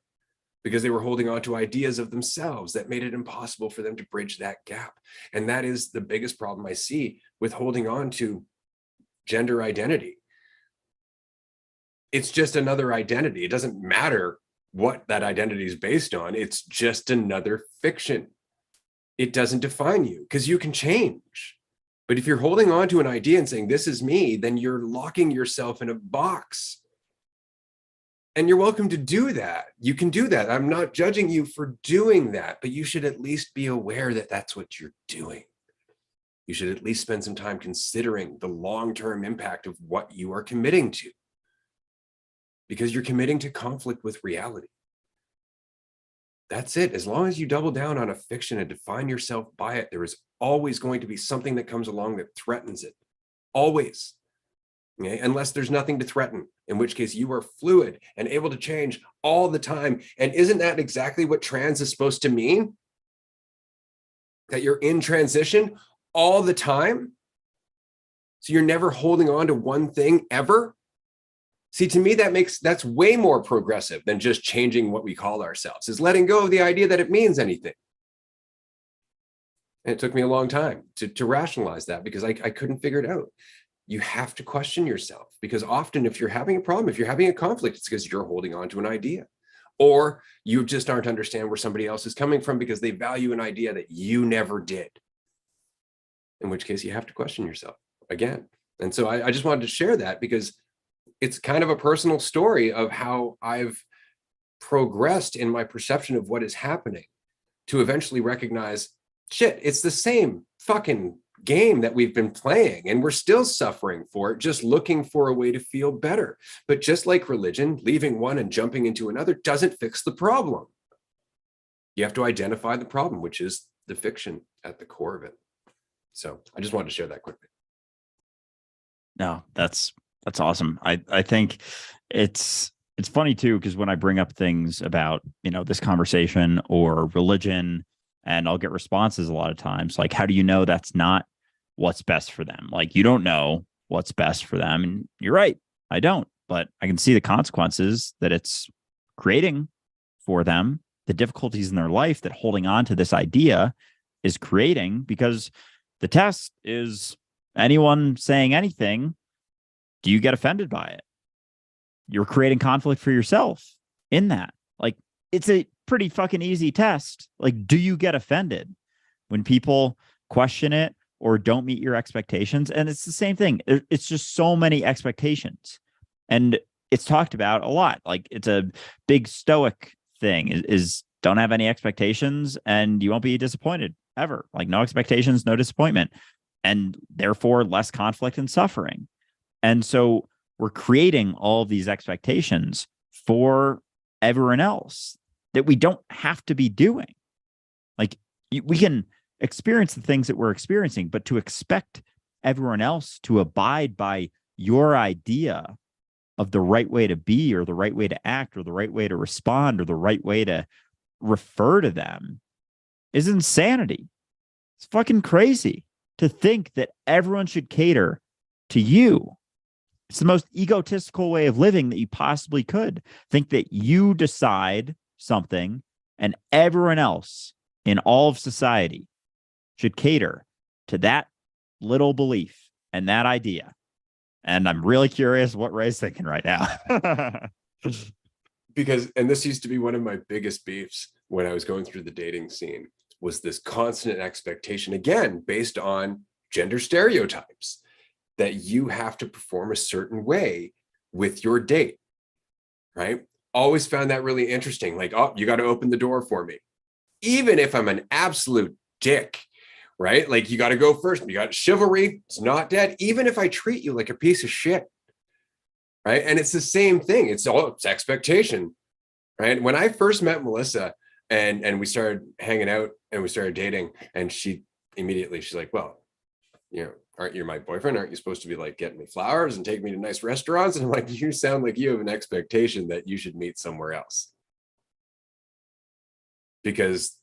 because they were holding on to ideas of themselves that made it impossible for them to bridge that gap. And that is the biggest problem I see with holding on to gender identity. It's just another identity. It doesn't matter what that identity is based on. It's just another fiction. It doesn't define you, because you can change. But if you're holding on to an idea and saying, this is me, then you're locking yourself in a box. And you're welcome to do that. You can do that. I'm not judging you for doing that, but you should at least be aware that that's what you're doing. You should at least spend some time considering the long-term impact of what you are committing to, because you're committing to conflict with reality. That's it. As long as you double down on a fiction and define yourself by it, there is always going to be something that comes along that threatens it. Always. Okay? Unless there's nothing to threaten, in which case you are fluid and able to change all the time. And isn't that exactly what trans is supposed to mean? That you're in transition all the time? So you're never holding on to one thing ever? See, to me, that's way more progressive than just changing what we call ourselves, is letting go of the idea that it means anything. And it took me a long time to rationalize that, because I couldn't figure it out. You have to question yourself, because often if you're having a problem, if you're having a conflict, it's because you're holding on to an idea, or you just aren't understand where somebody else is coming from because they value an idea that you never did. In which case you have to question yourself again. And so I just wanted to share that, because it's kind of a personal story of how I've progressed in my perception of what is happening, to eventually recognize, shit, it's the same fucking game that we've been playing, and we're still suffering for it, just looking for a way to feel better. But just like religion, leaving one and jumping into another doesn't fix the problem. You have to identify the problem, which is the fiction at the core of it. So I just wanted to share that quickly.
No, that's awesome. I think it's funny too, because when I bring up things about, this conversation or religion, and I'll get responses a lot of times like, how do you know that's not what's best for them? Like, you don't know what's best for them. And you're right, I don't, but I can see the consequences that it's creating for them, the difficulties in their life that holding on to this idea is creating, because the test is anyone saying anything, do you get offended by it? You're creating conflict for yourself in that. Like, it's a pretty fucking easy test. Like, do you get offended when people question it or don't meet your expectations? And it's the same thing. It's just so many expectations. And it's talked about a lot. Like, it's a big Stoic thing is don't have any expectations and you won't be disappointed ever. Like, no expectations, no disappointment. And therefore less conflict and suffering. And so we're creating all these expectations for everyone else that we don't have to be doing. Like, we can experience the things that we're experiencing, but to expect everyone else to abide by your idea of the right way to be, or the right way to act, or the right way to respond, or the right way to refer to them is insanity. It's fucking crazy to think that everyone should cater to you. It's the most egotistical way of living that you possibly could. Think that you decide something and everyone else in all of society should cater to that little belief and that idea. And I'm really curious what Ray's thinking right now.
Because, and this used to be one of my biggest beefs when I was going through the dating scene, was this constant expectation, again, based on gender stereotypes, that you have to perform a certain way with your date, right? Always found that really interesting. Like, oh, you got to open the door for me. Even if I'm an absolute dick, right? Like, you got to go first. You got chivalry. It's not dead. Even if I treat you like a piece of shit, right? And it's the same thing. It's expectation, right? When I first met Melissa and we started hanging out and we started dating, and she's like, well, aren't you my boyfriend? Aren't you supposed to be like getting me flowers and take me to nice restaurants? And I'm like, you sound like you have an expectation that you should meet somewhere else. Because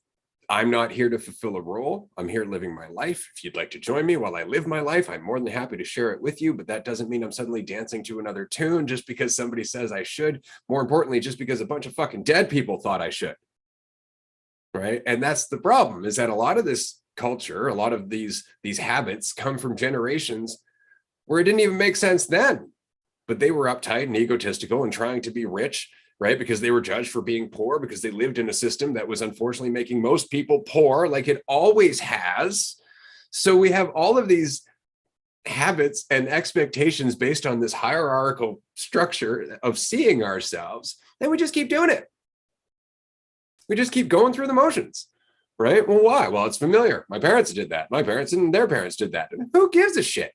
I'm not here to fulfill a role. I'm here living my life. If you'd like to join me while I live my life, I'm more than happy to share it with you. But that doesn't mean I'm suddenly dancing to another tune just because somebody says I should. More importantly, just because a bunch of fucking dead people thought I should. Right? And that's the problem, is that a lot of this culture, a lot of these habits come from generations where it didn't even make sense then, but they were uptight and egotistical and trying to be rich, right? Because they were judged for being poor, because they lived in a system that was unfortunately making most people poor, like it always has. So we have all of these habits and expectations based on this hierarchical structure of seeing ourselves, and we just keep doing it. We just keep going through the motions. Right? Well, why? Well, it's familiar. My parents did that. My parents and their parents did that. And who gives a shit?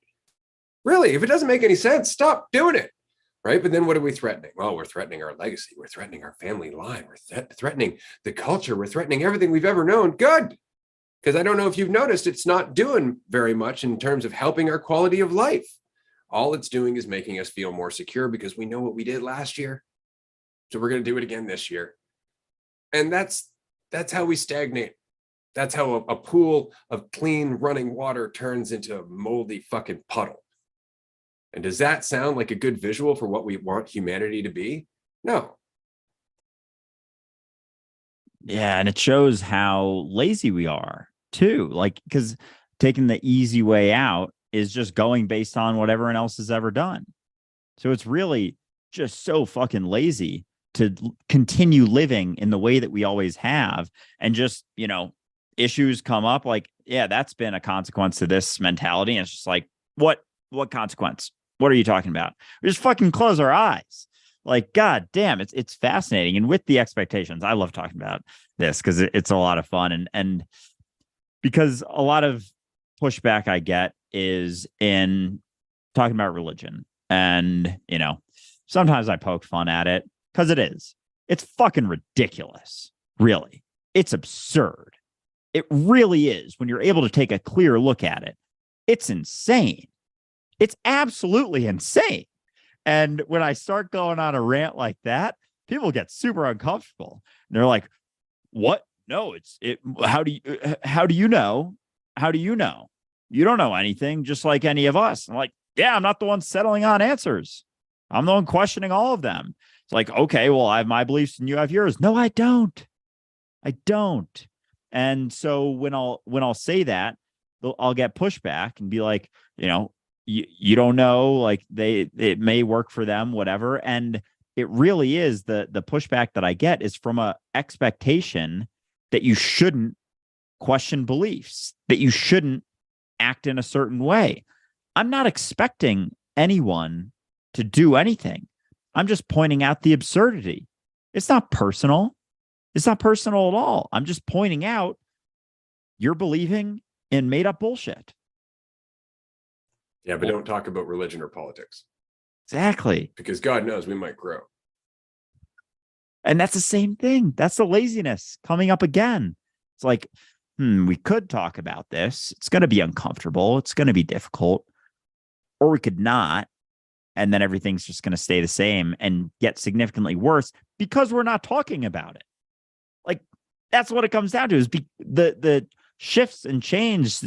Really, if it doesn't make any sense, stop doing it. right? But then what are we threatening? Well, we're threatening our legacy. We're threatening our family line. We're threatening the culture. We're threatening everything we've ever known. Good. Because I don't know if you've noticed, it's not doing very much in terms of helping our quality of life. All it's doing is making us feel more secure because we know what we did last year. So we're going to do it again this year. And that's how we stagnate. That's how a pool of clean running water turns into a moldy fucking puddle. And does that sound like a good visual for what we want humanity to be? No.
Yeah, and it shows how lazy we are too. Like, because taking the easy way out is just going based on what everyone else has ever done. So it's really just so fucking lazy to continue living in the way that we always have. And just, issues come up like, yeah, that's been a consequence to this mentality. And it's just like, what consequence? What are you talking about? We just fucking close our eyes. Like, God damn, it's fascinating. And with the expectations, I love talking about this because it's a lot of fun. And because a lot of pushback I get is in talking about religion. And, sometimes I poke fun at it because it's fucking ridiculous. Really. It's absurd. It really is. When you're able to take a clear look at it, it's insane. It's absolutely insane. And when I start going on a rant like that, people get super uncomfortable. And they're like, what? No, how do you know? How do you know? You don't know anything, just like any of us. I'm like, yeah, I'm not the one settling on answers. I'm the one questioning all of them. It's like, okay, well, I have my beliefs and you have yours. No, I don't. I don't. And so when I'll say that, I'll get pushback and be like, you don't know, like it may work for them, whatever. And it really is the pushback that I get is from a expectation that you shouldn't question beliefs, that you shouldn't act in a certain way. I'm not expecting anyone to do anything. I'm just pointing out the absurdity. It's not personal. It's not personal at all. I'm just pointing out you're believing in made up bullshit.
Yeah, but don't talk about religion or politics.
Exactly.
Because God knows we might grow.
And that's the same thing. That's the laziness coming up again. It's like, we could talk about this. It's going to be uncomfortable. It's going to be difficult. Or we could not. And then everything's just going to stay the same and get significantly worse because we're not talking about it. Like, that's what it comes down to is the shifts and changes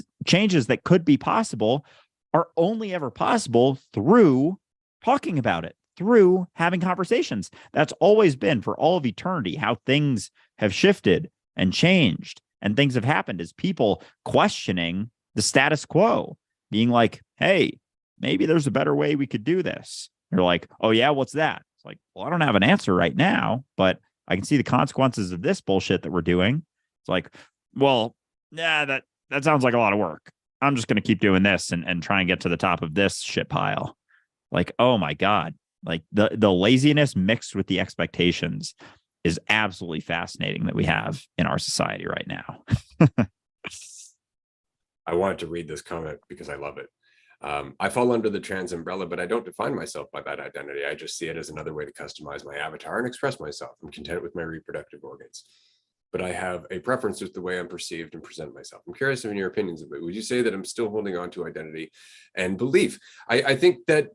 that could be possible are only ever possible through talking about it, through having conversations. That's always been for all of eternity how things have shifted and changed and things have happened is people questioning the status quo, being like, hey, maybe there's a better way we could do this. You're like, oh yeah, what's that? It's like, well, I don't have an answer right now, but I can see the consequences of this bullshit that we're doing. It's like, well, yeah, that sounds like a lot of work. I'm just going to keep doing this and try and get to the top of this shit pile. Like, oh my God. Like the laziness mixed with the expectations is absolutely fascinating that we have in our society right now.
I wanted to read this comment because I love it. I fall under the trans umbrella, but I don't define myself by that identity. I just see it as another way to customize my avatar and express myself. I'm content with my reproductive organs, but I have a preference with the way I'm perceived and present myself. I'm curious in your opinions of it. Would you say that I'm still holding on to identity and belief? I think that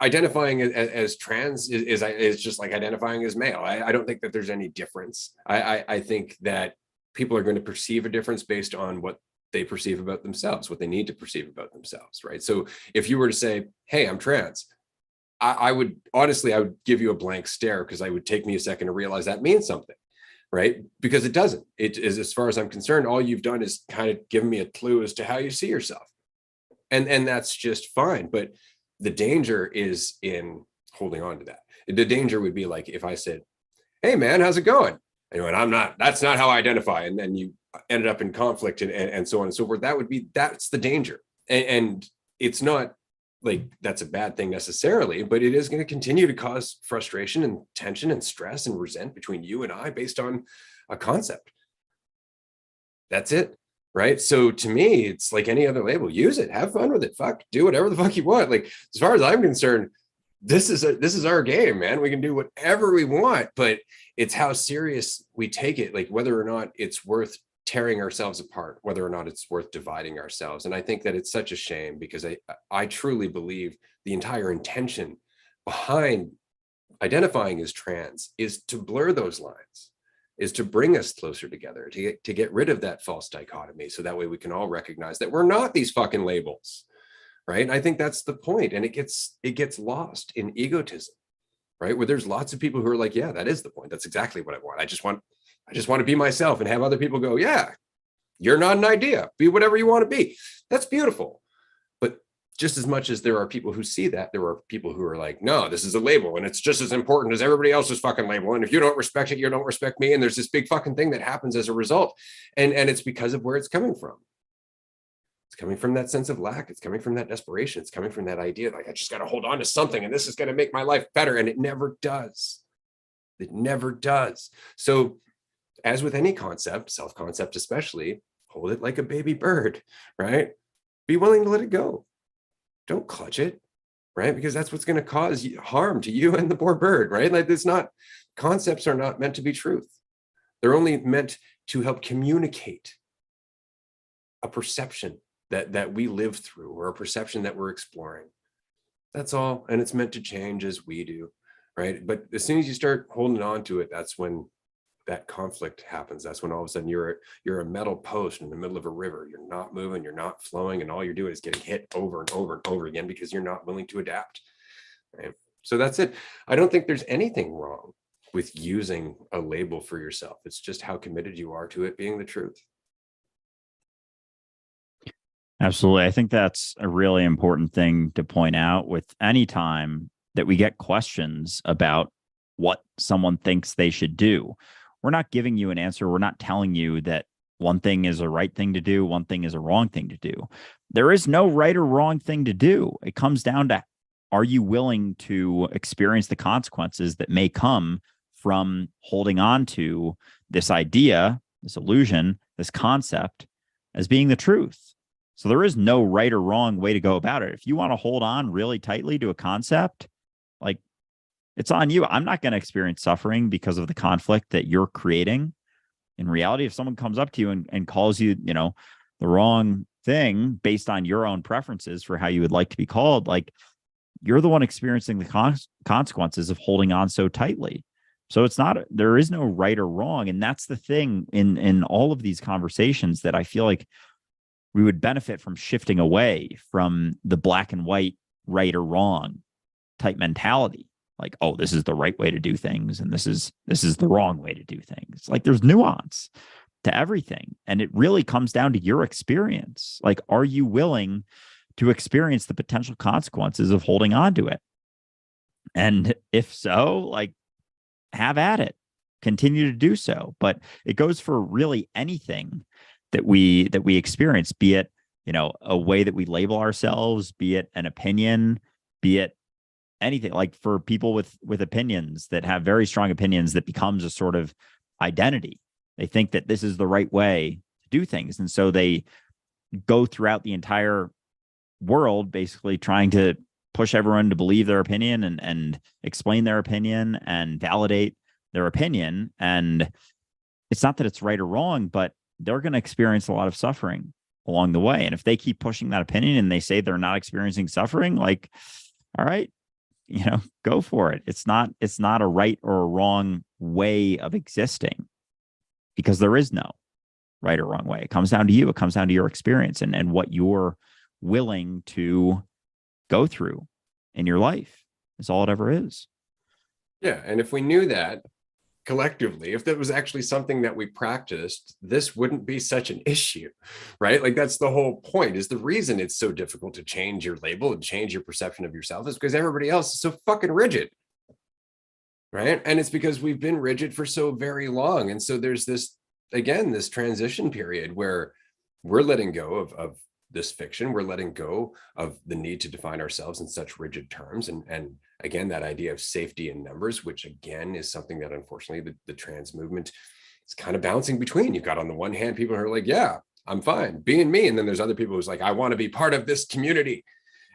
identifying as trans is just like identifying as male. I don't think that there's any difference. I think that people are going to perceive a difference based on what they perceive about themselves, what they need to perceive about themselves, right? So if you were to say, hey, I'm trans, I would give you a blank stare because it would take me a second to realize that means something, right? Because it doesn't. It is, as far as I'm concerned, all you've done is kind of given me a clue as to how you see yourself. And that's just fine. But the danger is in holding on to that. The danger would be like if I said, hey man, how's it going? And you went, that's not how I identify. And then you ended up in conflict and so on and so forth. That's the danger. And it's not like that's a bad thing necessarily, but it is going to continue to cause frustration and tension and stress and resent between you and I based on a concept. That's it. Right. So to me, it's like any other label, use it, have fun with it. Fuck, do whatever the fuck you want. Like, as far as I'm concerned, this is our game, man. We can do whatever we want, but it's how serious we take it, like whether or not it's worth tearing ourselves apart, whether or not it's worth dividing ourselves. And I think that it's such a shame, because I truly believe the entire intention behind identifying as trans is to blur those lines, is to bring us closer together, to get rid of that false dichotomy, so that way we can all recognize that we're not these fucking labels, right? And I think that's the point, and it gets lost in egotism, right? Where there's lots of people who are like, yeah, that is the point, that's exactly what I want. I just want to be myself, and have other people go, yeah, you're not an idea, be whatever you want to be. That's beautiful. But just as much as there are people who see that, there are people who are like, no, this is a label, and it's just as important as everybody else's fucking label. And if you don't respect it, you don't respect me. And there's this big fucking thing that happens as a result. And it's because of where it's coming from. It's coming from that sense of lack. It's coming from that desperation. It's coming from that idea, like, I just got to hold on to something, and this is going to make my life better. And it never does. It never does. So as with any concept, self-concept especially, hold it like a baby bird, right? Be willing to let it go. Don't clutch it, right? Because that's what's going to cause harm to you and the poor bird, right? Like, it's not, concepts are not meant to be truth. They're only meant to help communicate a perception that we live through, or a perception that we're exploring. That's all. And it's meant to change as we do, right? But as soon as you start holding on to it, that's when that conflict happens. That's when all of a sudden you're a metal post in the middle of a river. You're not moving, you're not flowing, and all you're doing is getting hit over and over and over again, because you're not willing to adapt, right? So that's it. I don't think there's anything wrong with using a label for yourself. It's just how committed you are to it being the truth.
Absolutely. I think that's a really important thing to point out with any time that we get questions about what someone thinks they should do. We're not giving you an answer. We're not telling you that one thing is a right thing to do, one thing is a wrong thing to do. There is no right or wrong thing to do. It comes down to, are you willing to experience the consequences that may come from holding on to this idea, this illusion, this concept as being the truth? So there is no right or wrong way to go about it. If you want to hold on really tightly to a concept, like, it's on you. I'm not going to experience suffering because of the conflict that you're creating. In reality, if someone comes up to you and calls you, the wrong thing based on your own preferences for how you would like to be called, like, you're the one experiencing the consequences of holding on so tightly. So there is no right or wrong. And that's the thing in all of these conversations that I feel like we would benefit from shifting away from the black and white, right or wrong type mentality. Like, oh, this is the right way to do things, and this is the wrong way to do things. Like, there's nuance to everything. And it really comes down to your experience. Like, are you willing to experience the potential consequences of holding on to it? And if so, like, have at it. Continue to do so. But it goes for really anything that we experience, be it, a way that we label ourselves, be it an opinion, be it anything. Like, for people with opinions, that have very strong opinions, that becomes a sort of identity. They think that this is the right way to do things. And so they go throughout the entire world basically trying to push everyone to believe their opinion and explain their opinion and validate their opinion. And it's not that it's right or wrong, but they're going to experience a lot of suffering along the way. And if they keep pushing that opinion and they say they're not experiencing suffering, like, all right, go for it. It's not a right or a wrong way of existing, because there is no right or wrong way. It comes down to you. It comes down to your experience and what you're willing to go through in your life. Is all it ever is.
Yeah. And if we knew that collectively, if that was actually something that we practiced, this wouldn't be such an issue, right? Like, that's the whole point, is the reason it's so difficult to change your label and change your perception of yourself is because everybody else is so fucking rigid, right? And it's because we've been rigid for so very long. And so there's this transition period where we're letting go of this fiction. We're letting go of the need to define ourselves in such rigid terms. And again, that idea of safety in numbers, which again is something that unfortunately the trans movement is kind of bouncing between. You've got on the one hand people who are like, yeah, I'm fine being me. And then there's other people who's like, I want to be part of this community.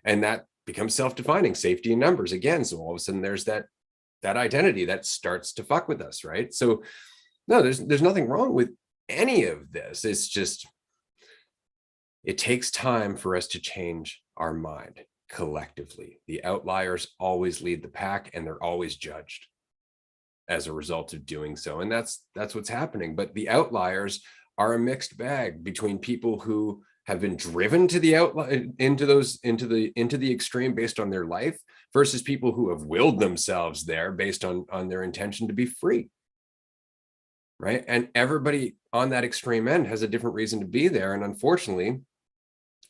And that becomes self-defining, safety in numbers again. So all of a sudden there's that identity that starts to fuck with us, right? So no, there's nothing wrong with any of this. It's just, it takes time for us to change our mind collectively. The outliers always lead the pack, and they're always judged as a result of doing so. And that's what's happening. But the outliers are a mixed bag between people who have been driven to the into the extreme based on their life, versus people who have willed themselves there based on their intention to be free. Right. And everybody on that extreme end has a different reason to be there. And unfortunately,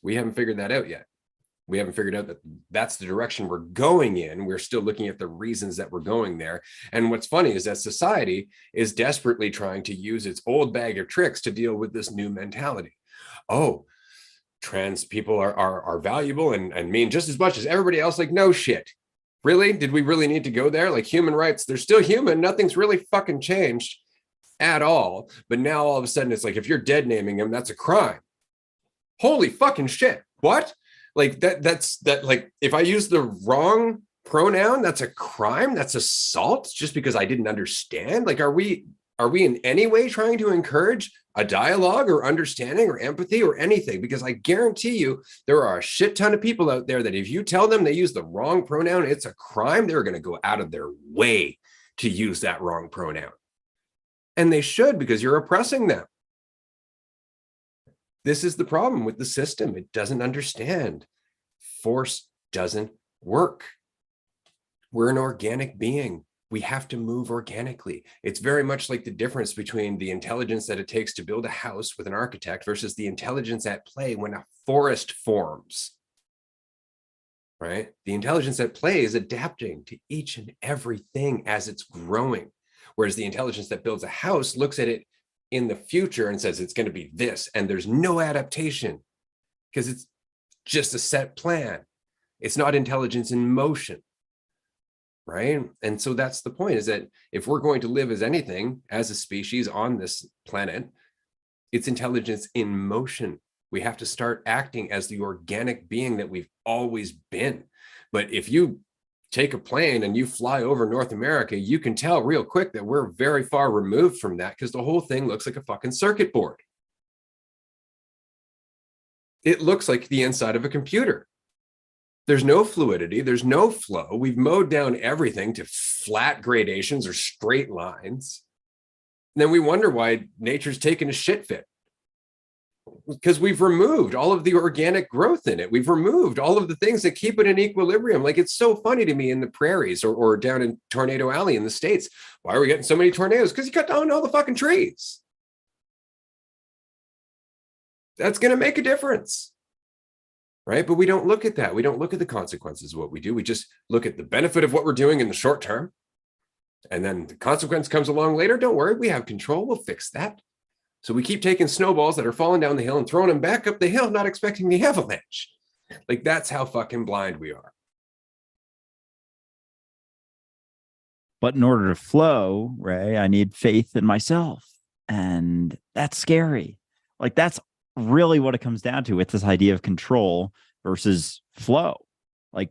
we haven't figured that out yet. We haven't figured out that that's the direction we're going in. We're still looking at the reasons that we're going there. And what's funny is that society is desperately trying to use its old bag of tricks to deal with this new mentality. Oh, trans people are valuable and mean just as much as everybody else. Like, no shit. Really? Did we really need to go there? Like, human rights, they're still human. Nothing's really fucking changed at all. But now all of a sudden it's like, if you're dead naming them, that's a crime. Holy fucking shit. What? Like that's like, if I use the wrong pronoun, that's a crime, that's assault, just because I didn't understand. Like, are we in any way trying to encourage a dialogue or understanding or empathy or anything? Because I guarantee you there are a shit ton of people out there that if you tell them they use the wrong pronoun, it's a crime, they're going to go out of their way to use that wrong pronoun. And they should, because you're oppressing them. This is the problem with the system. It doesn't understand. Force doesn't work. We're an organic being. We have to move organically. It's very much like the difference between the intelligence that it takes to build a house with an architect versus the intelligence at play when a forest forms. Right? The intelligence at play is adapting to each and everything as it's growing. Whereas the intelligence that builds a house looks at it in the future and says it's going to be this, and there's no adaptation because it's just a set plan. It's not intelligence in motion, right? And so that's the point, is that if we're going to live as anything, as a species on this planet, it's intelligence in motion. We have to start acting as the organic being that we've always been. But if you take a plane and you fly over North America, you can tell real quick that we're very far removed from that, because the whole thing looks like a fucking circuit board. It looks like the inside of a computer. There's no fluidity, there's no flow. We've mowed down everything to flat gradations or straight lines. And then we wonder why nature's taking a shit fit. Because we've removed all of the organic growth in it. We've removed all of the things that keep it in equilibrium. Like, it's so funny to me in the prairies or down in Tornado Alley in the States. Why are we getting so many tornadoes? Because you cut down all the fucking trees. That's going to make a difference. Right? But we don't look at that. We don't look at the consequences of what we do. We just look at the benefit of what we're doing in the short term. And then the consequence comes along later. Don't worry, we have control. We'll fix that. So we keep taking snowballs that are falling down the hill and throwing them back up the hill, not expecting the avalanche. Like, that's how fucking blind we are.
But in order to flow, Ray, I need faith in myself. And that's scary. Like, that's really what it comes down to. It's this idea of control versus flow. Like,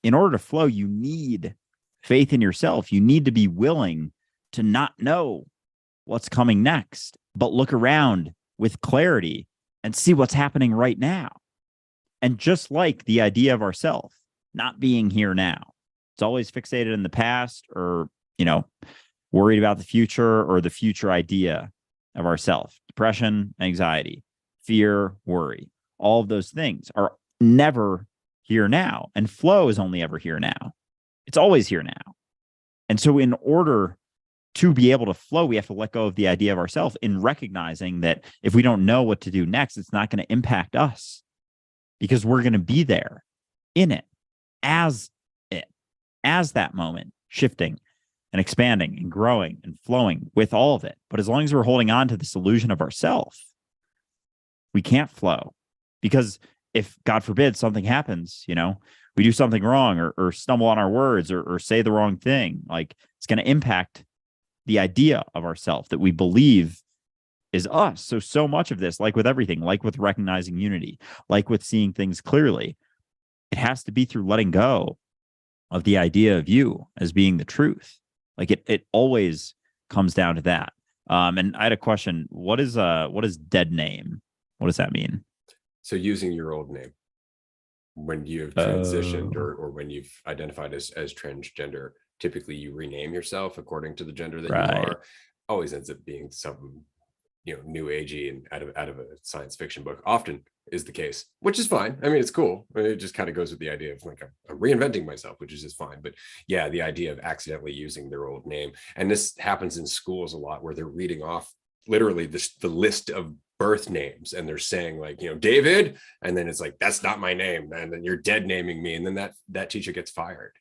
in order to flow, you need faith in yourself. You need to be willing to not know what's coming next, but look around with clarity and see what's happening right now. And just like the idea of ourself not being here now, it's always fixated in the past, or, worried about the future, or the future idea of ourself. Depression, anxiety, fear, worry, all of those things are never here now. And flow is only ever here now. It's always here now. And so in order to be able to flow, we have to let go of the idea of ourselves, in recognizing that if we don't know what to do next, it's not going to impact us, because we're going to be there in it, as that moment, shifting and expanding and growing and flowing with all of it. But as long as we're holding on to this illusion of ourself, we can't flow, because if, God forbid, something happens, we do something wrong or stumble on our words or say the wrong thing, like, it's going to impact the idea of ourself that we believe is us. So much of this, like with everything, like with recognizing unity, like with seeing things clearly, it has to be through letting go of the idea of you as being the truth. Like it always comes down to that. And I had a question. What is dead name? What does that mean?
So using your old name when you've transitioned or when you've identified as transgender, typically you rename yourself according to the gender that you
Right.
are. Always ends up being some, new agey and out of a science fiction book. Often is the case, which is fine. I mean, it's cool. It just kind of goes with the idea of like I'm reinventing myself, which is just fine. But yeah, the idea of accidentally using their old name, and this happens in schools a lot, where they're reading off literally the list of birth names, and they're saying like, David, and then it's like, that's not my name, and then you're dead naming me, and then that teacher gets fired.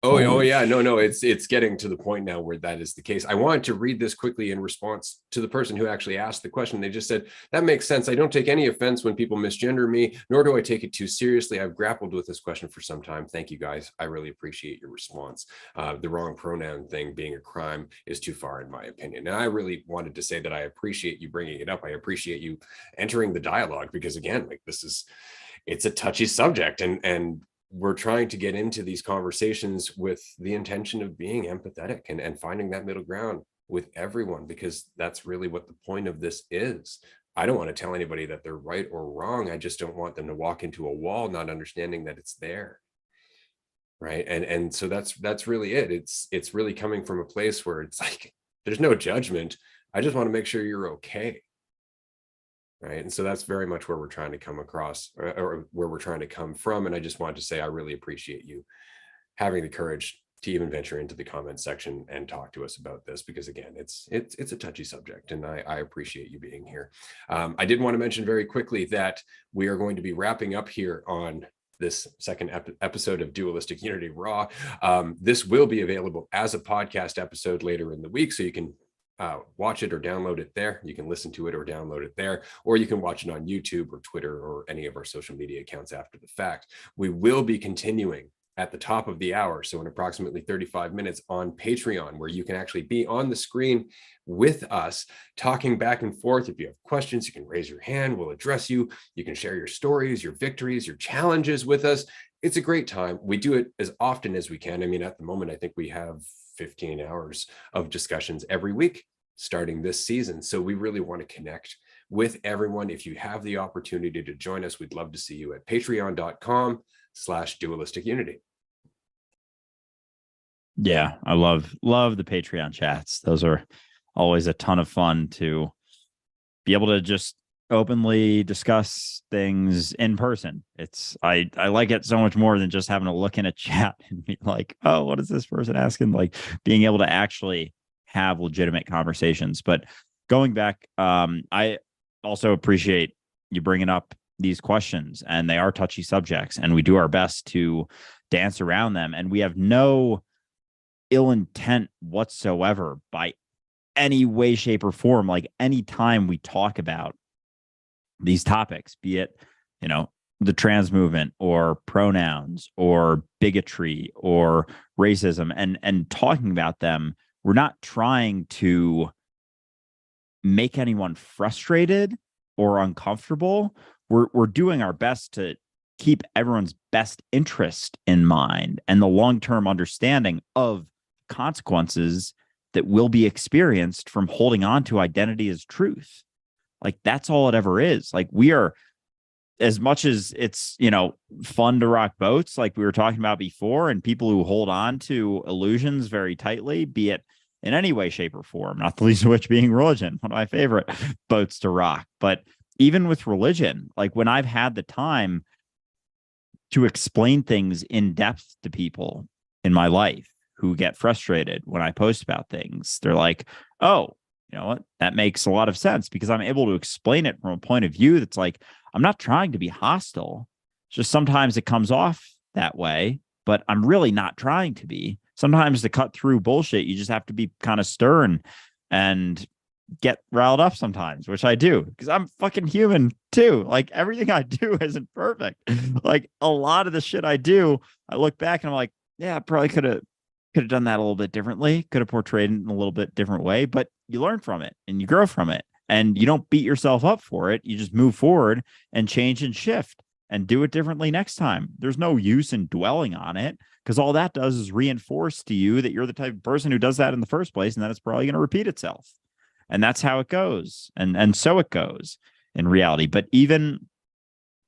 Oh yeah, no, it's getting to the point now where that is the case. I wanted to read this quickly in response to the person who actually asked the question. They just said, that makes sense. I don't take any offense when people misgender me, nor do I take it too seriously. I've grappled with this question for some time. Thank you guys. I really appreciate your response. The wrong pronoun thing being a crime is too far in my opinion. And I really wanted to say that I appreciate you bringing it up. I appreciate you entering the dialogue, because again, like it's a touchy subject, and we're trying to get into these conversations with the intention of being empathetic and finding that middle ground with everyone, because that's really what the point of this is. I don't want to tell anybody that they're right or wrong. I just don't want them to walk into a wall not understanding that it's there. Right. And so that's really it. It's really coming from a place where it's like, there's no judgment. I just want to make sure you're okay. Right. And so that's very much where we're trying to come across, or where we're trying to come from. And I just wanted to say, I really appreciate you having the courage to even venture into the comment section and talk to us about this, because again, it's a touchy subject, and I appreciate you being here. I did want to mention very quickly that we are going to be wrapping up here on this second episode of Dualistic Unity Raw. This will be available as a podcast episode later in the week, so you can watch it or download it there. You can listen to it or download it there, or you can watch it on YouTube or Twitter or any of our social media accounts after the fact. We will be continuing at the top of the hour, so in approximately 35 minutes, on Patreon, where you can actually be on the screen with us talking back and forth. If you have questions, you can raise your hand. We'll address you. You can share your stories, your victories, your challenges with us. It's a great time. We do it as often as we can. I mean, at the moment, I think we have 15 hours of discussions every week starting this season. So we really want to connect with everyone. If you have the opportunity to join us, we'd love to see you at patreon.com/dualistic unity.
Yeah, I love the Patreon chats. Those are always a ton of fun to be able to just openly discuss things in person. I like it so much more than just having to look in a chat and be like, oh, what is this person asking? Like being able to actually have legitimate conversations. But going back, I also appreciate you bringing up these questions, and they are touchy subjects, and we do our best to dance around them, and we have no ill intent whatsoever by any way, shape, or form. Like anytime we talk about these topics, be it, the trans movement or pronouns or bigotry or racism, and talking about them, we're not trying to make anyone frustrated or uncomfortable. We're doing our best to keep everyone's best interest in mind and the long-term understanding of consequences that will be experienced from holding on to identity as truth. Like that's all it ever is. Like we are, as much as it's, fun to rock boats, like we were talking about before, and people who hold on to illusions very tightly, be it in any way, shape, or form, not the least of which being religion, one of my favorite boats to rock. But even with religion, like when I've had the time to explain things in depth to people in my life who get frustrated when I post about things, they're like, oh, you know what? That makes a lot of sense, because I'm able to explain it from a point of view that's like, I'm not trying to be hostile. It's just sometimes it comes off that way, but I'm really not trying to be. Sometimes to cut through bullshit, you just have to be kind of stern and get riled up sometimes, which I do, because I'm fucking human too. Like everything I do isn't perfect. Like a lot of the shit I do, I look back and I'm like, yeah, I probably could have done that a little bit differently, could have portrayed it in a little bit different way, but you learn from it and you grow from it, and you don't beat yourself up for it. You just move forward and change and shift. and do it differently next time. There's no use in dwelling on it, because all that does is reinforce to you that you're the type of person who does that in the first place, and that it's probably going to repeat itself. And that's how it goes. And so it goes in reality. But even,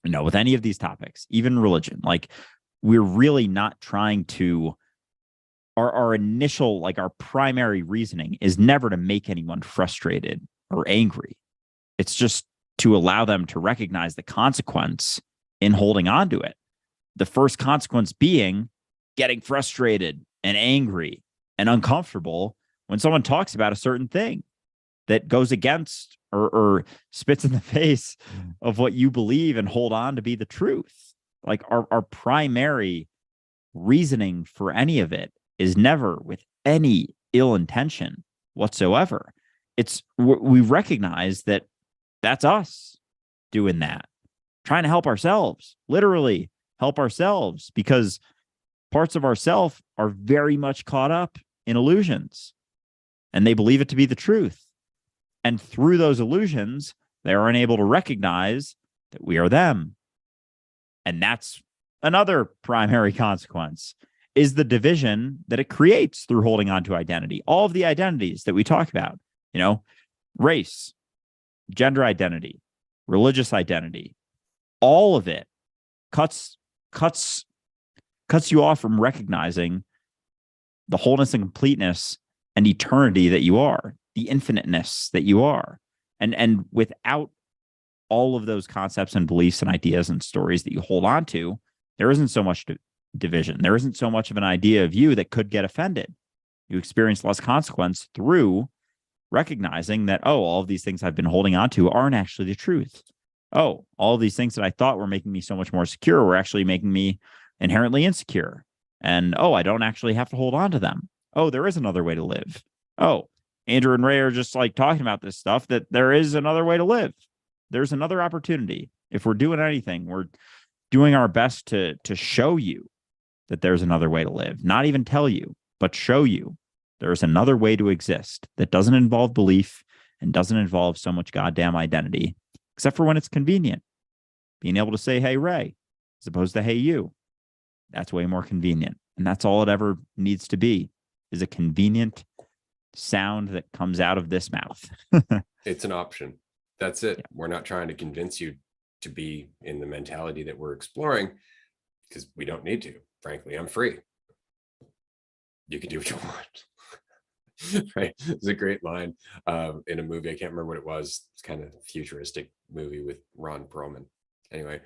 with any of these topics, even religion, like, we're really not trying to, our initial, like, our primary reasoning is never to make anyone frustrated or angry. It's just to allow them to recognize the consequence in holding on to it. The first consequence being getting frustrated and angry and uncomfortable when someone talks about a certain thing that goes against or spits in the face of what you believe and hold on to be the truth. Like, our primary reasoning for any of it is never with any ill intention whatsoever. We recognize that that's us doing that, trying to help ourselves, literally help ourselves, because parts of ourself are very much caught up in illusions and they believe it to be the truth. And through those illusions, they are unable to recognize that we are them. And that's another primary consequence, is the division that it creates through holding on to identity. All of the identities that we talk about, race, gender identity, religious identity, all of it cuts you off from recognizing the wholeness and completeness and eternity that you are, the infiniteness that you are. And without all of those concepts and beliefs and ideas and stories that you hold on to, there isn't so much division. There isn't so much of an idea of you that could get offended. You experience less consequence through recognizing that, all of these things I've been holding on to aren't actually the truth. All of these things that I thought were making me so much more secure were actually making me inherently insecure. And, I don't actually have to hold on to them. There is another way to live. Andrew and Ray are just like talking about this stuff, that there is another way to live. There's another opportunity. If we're doing anything, we're doing our best to show you that there's another way to live. Not even tell you, but show you there's another way to exist that doesn't involve belief and doesn't involve so much goddamn identity, except for when it's convenient. Being able to say, hey, Ray, as opposed to, hey, you. That's way more convenient. And that's all it ever needs to be, is a convenient sound that comes out of this mouth.
It's an option. That's it. Yeah. We're not trying to convince you to be in the mentality that we're exploring, because we don't need to. Frankly, I'm free. You can do what you want. Right? It's a great line in a movie. I can't remember what it was. It's kind of a futuristic movie with Ron Perlman. Anyway,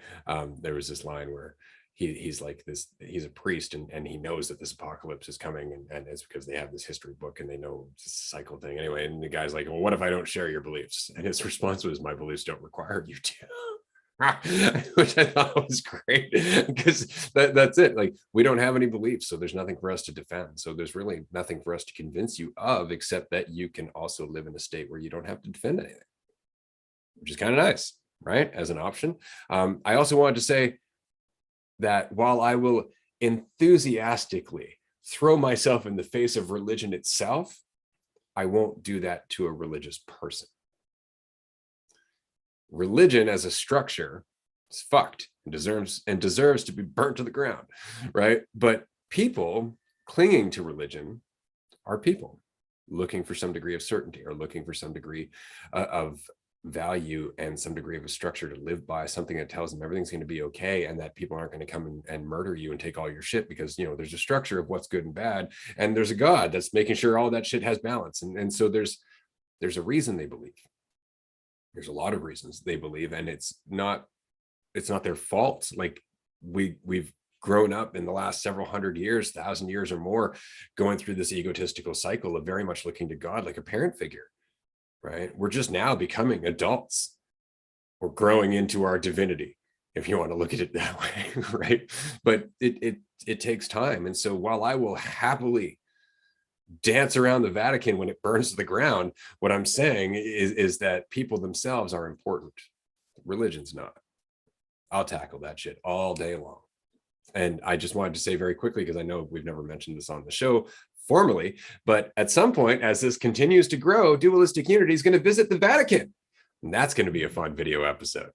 there was this line where he's like this, he's a priest, and he knows that this apocalypse is coming, and it's because they have this history book and they know it's a cycle thing. Anyway, and the guy's like, well, what if I don't share your beliefs? And his response was, my beliefs don't require you to. Which I thought was great, because that's it. Like, we don't have any beliefs, so there's nothing for us to defend. So there's really nothing for us to convince you of, except that you can also live in a state where you don't have to defend anything, which is kind of nice, right? As an option. I also wanted to say that while I will enthusiastically throw myself in the face of religion itself, I won't do that to a religious person. Religion as a structure is fucked and deserves to be burnt to the ground, right? But people clinging to religion are people looking for some degree of certainty, or looking for some degree of value and some degree of a structure to live by, something that tells them everything's going to be okay, and that people aren't going to come and murder you and take all your shit, because there's a structure of what's good and bad, and there's a God that's making sure all that shit has balance. And so there's a reason they believe. There's a lot of reasons they believe, and it's not their fault. Like, we've grown up in the last several hundred years, 1,000 years or more, going through this egotistical cycle of very much looking to God like a parent figure, right? We're just now becoming adults. We're growing into our divinity, if you want to look at it that way, right? But it takes time. And so while I will happily dance around the Vatican when it burns to the ground, what I'm saying is that people themselves are important. Religion's not. I'll tackle that shit all day long. And I just wanted to say very quickly, because I know we've never mentioned this on the show formally, but at some point, as this continues to grow, Dualistic Unity is going to visit the Vatican. And that's going to be a fun video episode.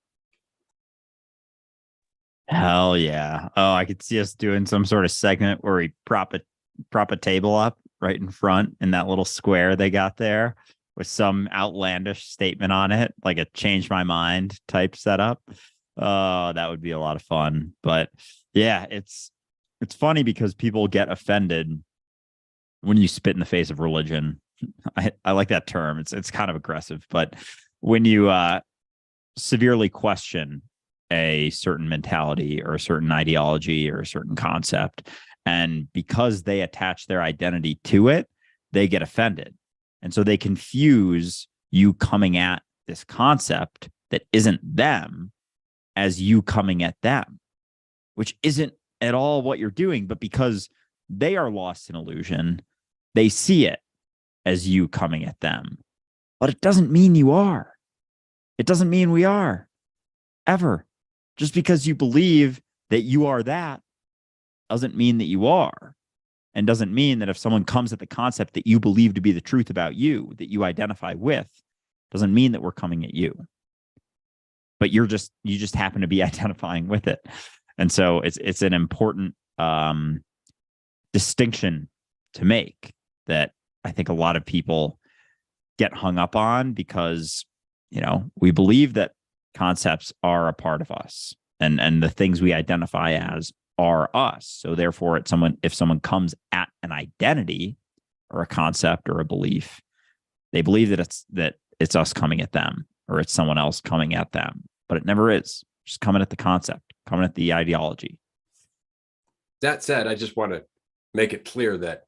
Hell yeah. Oh, I could see us doing some sort of segment where we prop a table up right in front in that little square they got there with some outlandish statement on it, like a change my mind type setup. Oh, that would be a lot of fun. But yeah, it's funny because people get offended when you spit in the face of religion. I like that term. It's kind of aggressive, but when you severely question a certain mentality or a certain ideology or a certain concept. And because they attach their identity to it, they get offended. And so they confuse you coming at this concept that isn't them as you coming at them, which isn't at all what you're doing. But because they are lost in illusion, they see it as you coming at them. But it doesn't mean you are. It doesn't mean we are ever. Just because you believe that you are that doesn't mean that you are. And doesn't mean that if someone comes at the concept that you believe to be the truth about you, that you identify with, doesn't mean that we're coming at you. But you just happen to be identifying with it. And so it's an important distinction to make that I think a lot of people get hung up on because, we believe that concepts are a part of us and the things we identify as are us. So therefore, if someone comes at an identity or a concept or a belief, they believe that it's us coming at them or it's someone else coming at them, but it never is. Just coming at the concept, coming at the ideology.
That said, I just want to make it clear that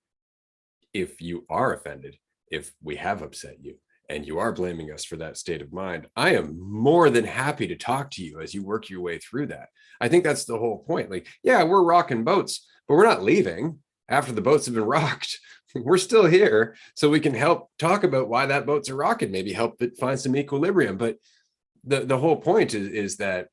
if you are offended, if we have upset you, and you are blaming us for that state of mind, I am more than happy to talk to you as you work your way through that. I think that's the whole point. Like, yeah, we're rocking boats, but we're not leaving after the boats have been rocked. We're still here so we can help talk about why that boats are rocking, maybe help it find some equilibrium. But the whole point is that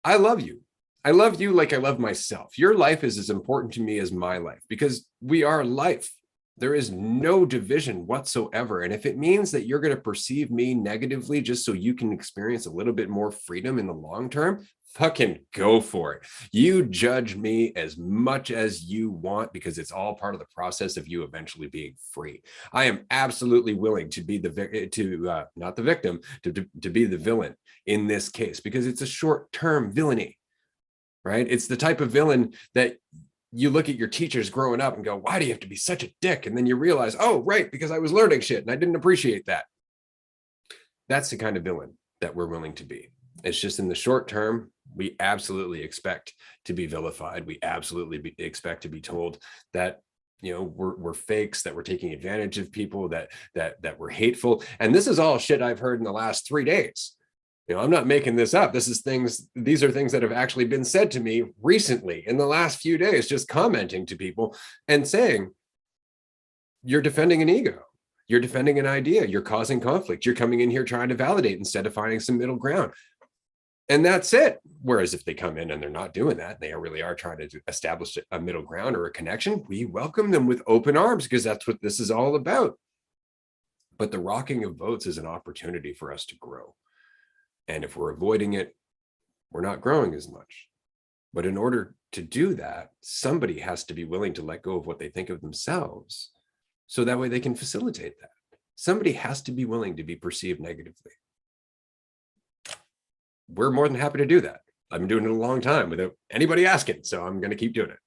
I love you. I love you like I love myself. Your life is as important to me as my life because we are life. There is no division whatsoever. And if it means that you're going to perceive me negatively just so you can experience a little bit more freedom in the long term, fucking go for it. You judge me as much as you want because it's all part of the process of you eventually being free. I am absolutely willing to be not the victim, to be the villain in this case because it's a short-term villainy, right? It's the type of villain that you look at your teachers growing up and go, why do you have to be such a dick? And then you realize, oh, right, because I was learning shit and I didn't appreciate that. That's the kind of villain that we're willing to be. It's just in the short term, we absolutely expect to be vilified. We absolutely expect to be told that we're fakes, that we're taking advantage of people, that we're hateful. And this is all shit I've heard in the last 3 days. I'm not making this up. These are things that have actually been said to me recently in the last few days, just commenting to people and saying, you're defending an ego. You're defending an idea. You're causing conflict. You're coming in here trying to validate instead of finding some middle ground. And that's it. Whereas if they come in and they're not doing that, they really are trying to establish a middle ground or a connection, we welcome them with open arms because that's what this is all about. But the rocking of votes is an opportunity for us to grow. And if we're avoiding it, we're not growing as much. But in order to do that, somebody has to be willing to let go of what they think of themselves so that way they can facilitate that. Somebody has to be willing to be perceived negatively. We're more than happy to do that. I've been doing it a long time without anybody asking, so I'm going to keep doing it.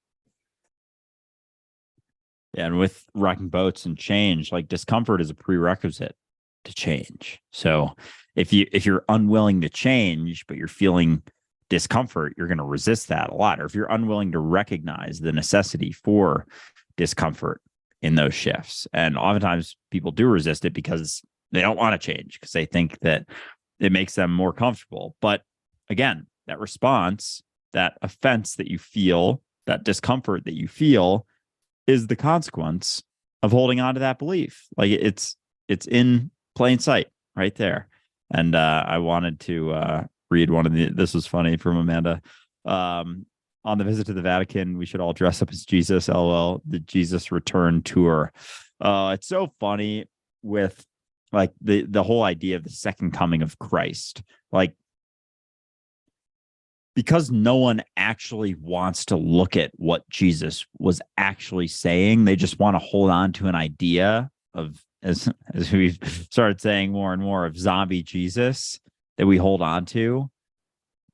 Yeah, and with rocking boats and change, like discomfort is a prerequisite to change. So if you're unwilling to change, but you're feeling discomfort, you're going to resist that a lot. Or if you're unwilling to recognize the necessity for discomfort in those shifts. And oftentimes people do resist it because they don't want to change because they think that it makes them more comfortable. But again, that response, that offense that you feel, that discomfort that you feel is the consequence of holding on to that belief. Like it's in plain sight right there. And I wanted to read one of this was funny from Amanda. On the visit to the Vatican, we should all dress up as Jesus, LOL, the Jesus Return Tour. It's so funny with like the whole idea of the second coming of Christ. Like because no one actually wants to look at what Jesus was actually saying. They just want to hold on to an idea of, as we've started saying more and more, of zombie Jesus that we hold on to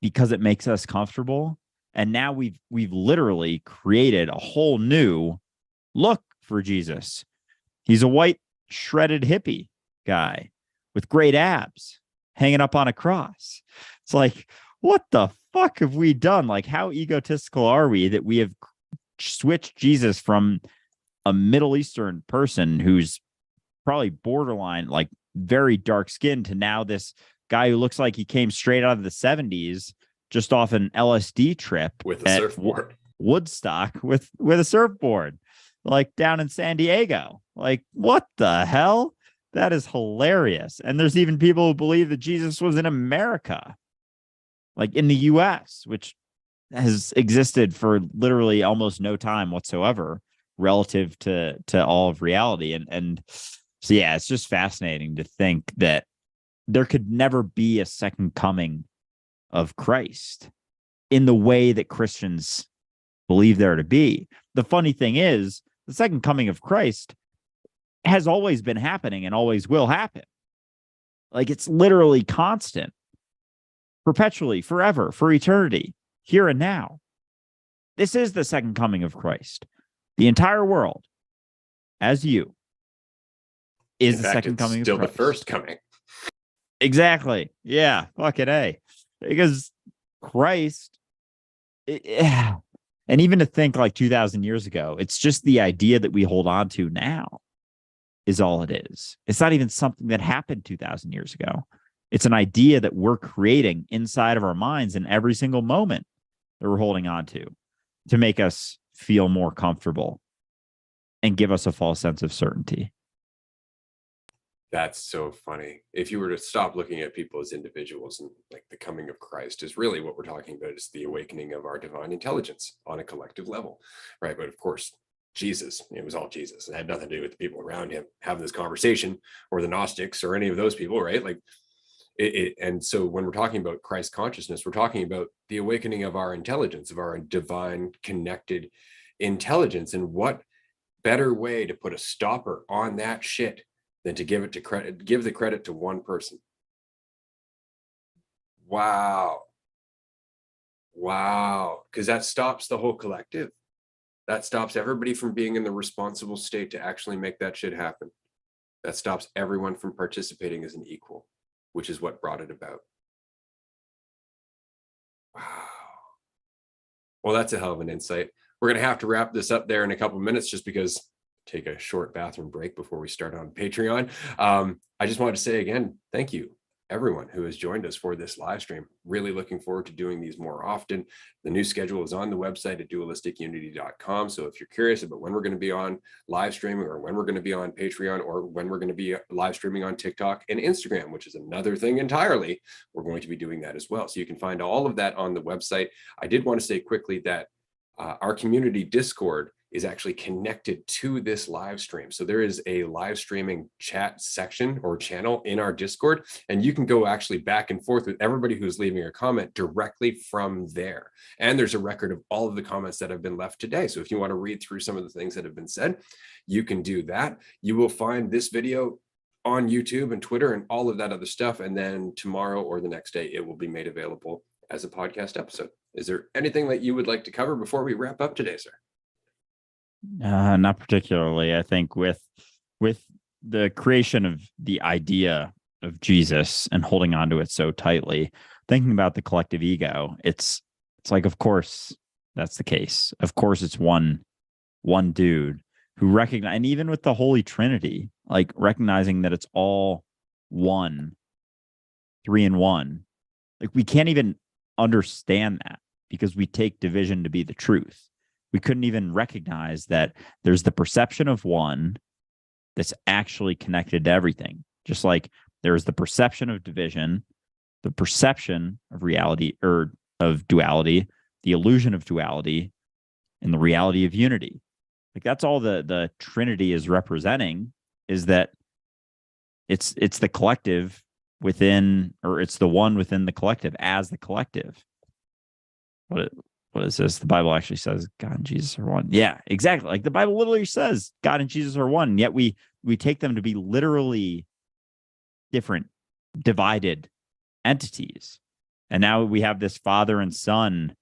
because it makes us comfortable. And now we've literally created a whole new look for Jesus. He's a white shredded hippie guy with great abs hanging up on a cross. It's like, what the fuck have we done? Like, how egotistical are we that we have switched Jesus from a Middle Eastern person who's probably borderline, like very dark skinned, to now this guy who looks like he came straight out of the 70s, just off an LSD trip
with a surfboard,
Woodstock with a surfboard, like down in San Diego. Like, what the hell? That is hilarious. And there's even people who believe that Jesus was in America, like in the US, which has existed for literally almost no time whatsoever relative to all of reality. And so, yeah, it's just fascinating to think that there could never be a second coming of Christ in the way that Christians believe there to be. The funny thing is, the second coming of Christ has always been happening and always will happen. Like, it's literally constant, perpetually, forever, for eternity, here and now. This is the second coming of Christ. The entire world, as you, is the second coming of Christ.
Still the first coming.
Exactly. Yeah. Fucking A. Because Christ, and even to think like 2,000 years ago, it's just the idea that we hold on to now is all it is. It's not even something that happened 2,000 years ago. It's an idea that we're creating inside of our minds in every single moment that we're holding on to make us feel more comfortable and give us a false sense of certainty.
That's so funny. If you were to stop looking at people as individuals, and like the coming of Christ is really what we're talking about, is the awakening of our divine intelligence on a collective level, right? But of course, Jesus, it was all Jesus. It had nothing to do with the people around him having this conversation, or the Gnostics, or any of those people, right? Like and so when we're talking about Christ consciousness, we're talking about the awakening of our intelligence, of our divine connected intelligence. And what better way to put a stopper on that shit than to give the credit to one person. Wow. Because that stops the whole collective. That stops everybody from being in the responsible state to actually make that shit happen. That stops everyone from participating as an equal, which is what brought it about. Wow. Well, that's a hell of an insight. We're going to have to wrap this up there in a couple of minutes, just because take a short bathroom break before we start on Patreon. I just wanted to say again, thank you, everyone who has joined us for this live stream. Really looking forward to doing these more often. The new schedule is on the website at dualistiCunity.com. So if you're curious about when we're going to be on live streaming, or when we're going to be on Patreon, or when we're going to be live streaming on TikTok and Instagram, which is another thing entirely, we're going to be doing that as well. So you can find all of that on the website. I did want to say quickly that our community Discord is actually connected to this live stream. So there is a live streaming chat section or channel in our Discord, and you can go actually back and forth with everybody who's leaving a comment directly from there. And there's a record of all of the comments that have been left today. So if you want to read through some of the things that have been said, you can do that. You will find this video on YouTube and Twitter and all of that other stuff. And then tomorrow or the next day, it will be made available as a podcast episode. Is there anything that you would like to cover before we wrap up today, sir?
Not particularly. I think with the creation of the idea of Jesus and holding on to it so tightly, thinking about the collective ego, it's like, of course, that's the case. Of course, it's one dude who recognize, and even with the Holy Trinity, like recognizing that it's all one, 3 in 1. Like, we can't even understand that because we take division to be the truth. We couldn't even recognize that there's the perception of one that's actually connected to everything. Just like there's the perception of division, the perception of reality, or of duality, the illusion of duality, and the reality of unity. Like, that's all the Trinity is representing, is that it's the collective within, or it's the one within the collective as the collective. what is this? The Bible actually says God and Jesus are one. Yeah, exactly. Like the Bible literally says God and Jesus are one. Yet we take them to be literally different, divided entities. And now we have this father and son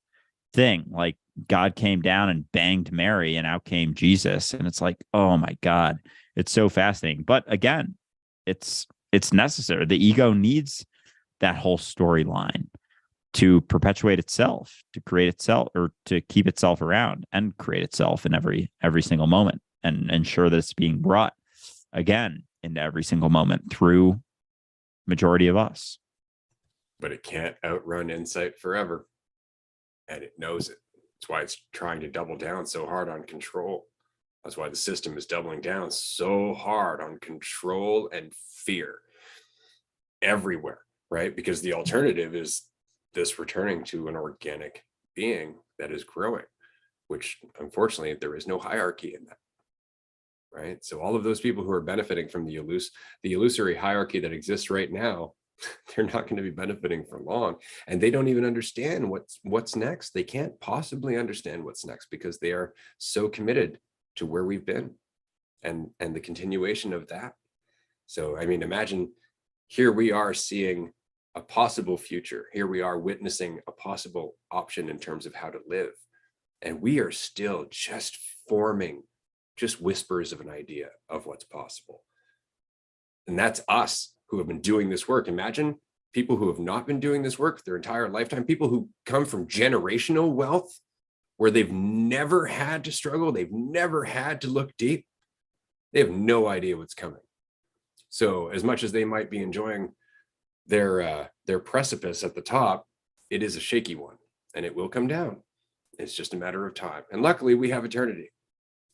thing. Like God came down and banged Mary, and out came Jesus. And it's like, oh my God, it's so fascinating. But again, it's necessary. The ego needs that whole storyline to perpetuate itself, to create itself, or to keep itself around and create itself in every single moment, and ensure that it's being brought again into every single moment through majority of us.
But it can't outrun insight forever. And it knows it. That's why it's trying to double down so hard on control. That's why the system is doubling down so hard on control and fear everywhere, right? Because the alternative is this returning to an organic being that is growing, which unfortunately there is no hierarchy in that, right? So all of those people who are benefiting from the illusory hierarchy that exists right now, they're not going to be benefiting for long, and they don't even understand what's next. They can't possibly understand what's next because they are so committed to where we've been and the continuation of that. So I mean, imagine here we are seeing a possible future. Here we are witnessing a possible option in terms of how to live. And we are still just forming just whispers of an idea of what's possible. And that's us who have been doing this work. Imagine people who have not been doing this work their entire lifetime, people who come from generational wealth where they've never had to struggle. They've never had to look deep. They have no idea what's coming. So as much as they might be enjoying their precipice at the top, it is a shaky one, and it will come down. It's just a matter of time. And luckily we have eternity.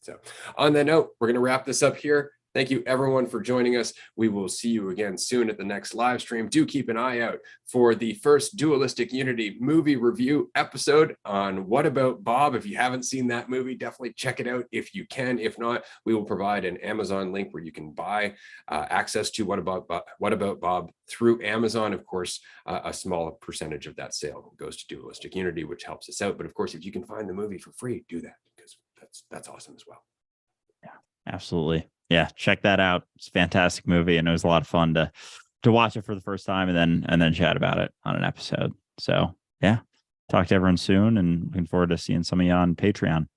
So on that note, we're going to wrap this up here. Thank you everyone for joining us. We will see you again soon at the next live stream. Do keep an eye out for the first Dualistic Unity movie review episode on What About Bob. If you haven't seen that movie, definitely check it out if you can. If not, we will provide an Amazon link where you can buy access to What About Bob through Amazon. Of course, a small percentage of that sale goes to Dualistic Unity, which helps us out. But of course, if you can find the movie for free, do that, because that's awesome as well.
Yeah, absolutely. Yeah, check that out. It's a fantastic movie, and it was a lot of fun to watch it for the first time and then chat about it on an episode. So yeah, talk to everyone soon, and looking forward to seeing some of you on Patreon.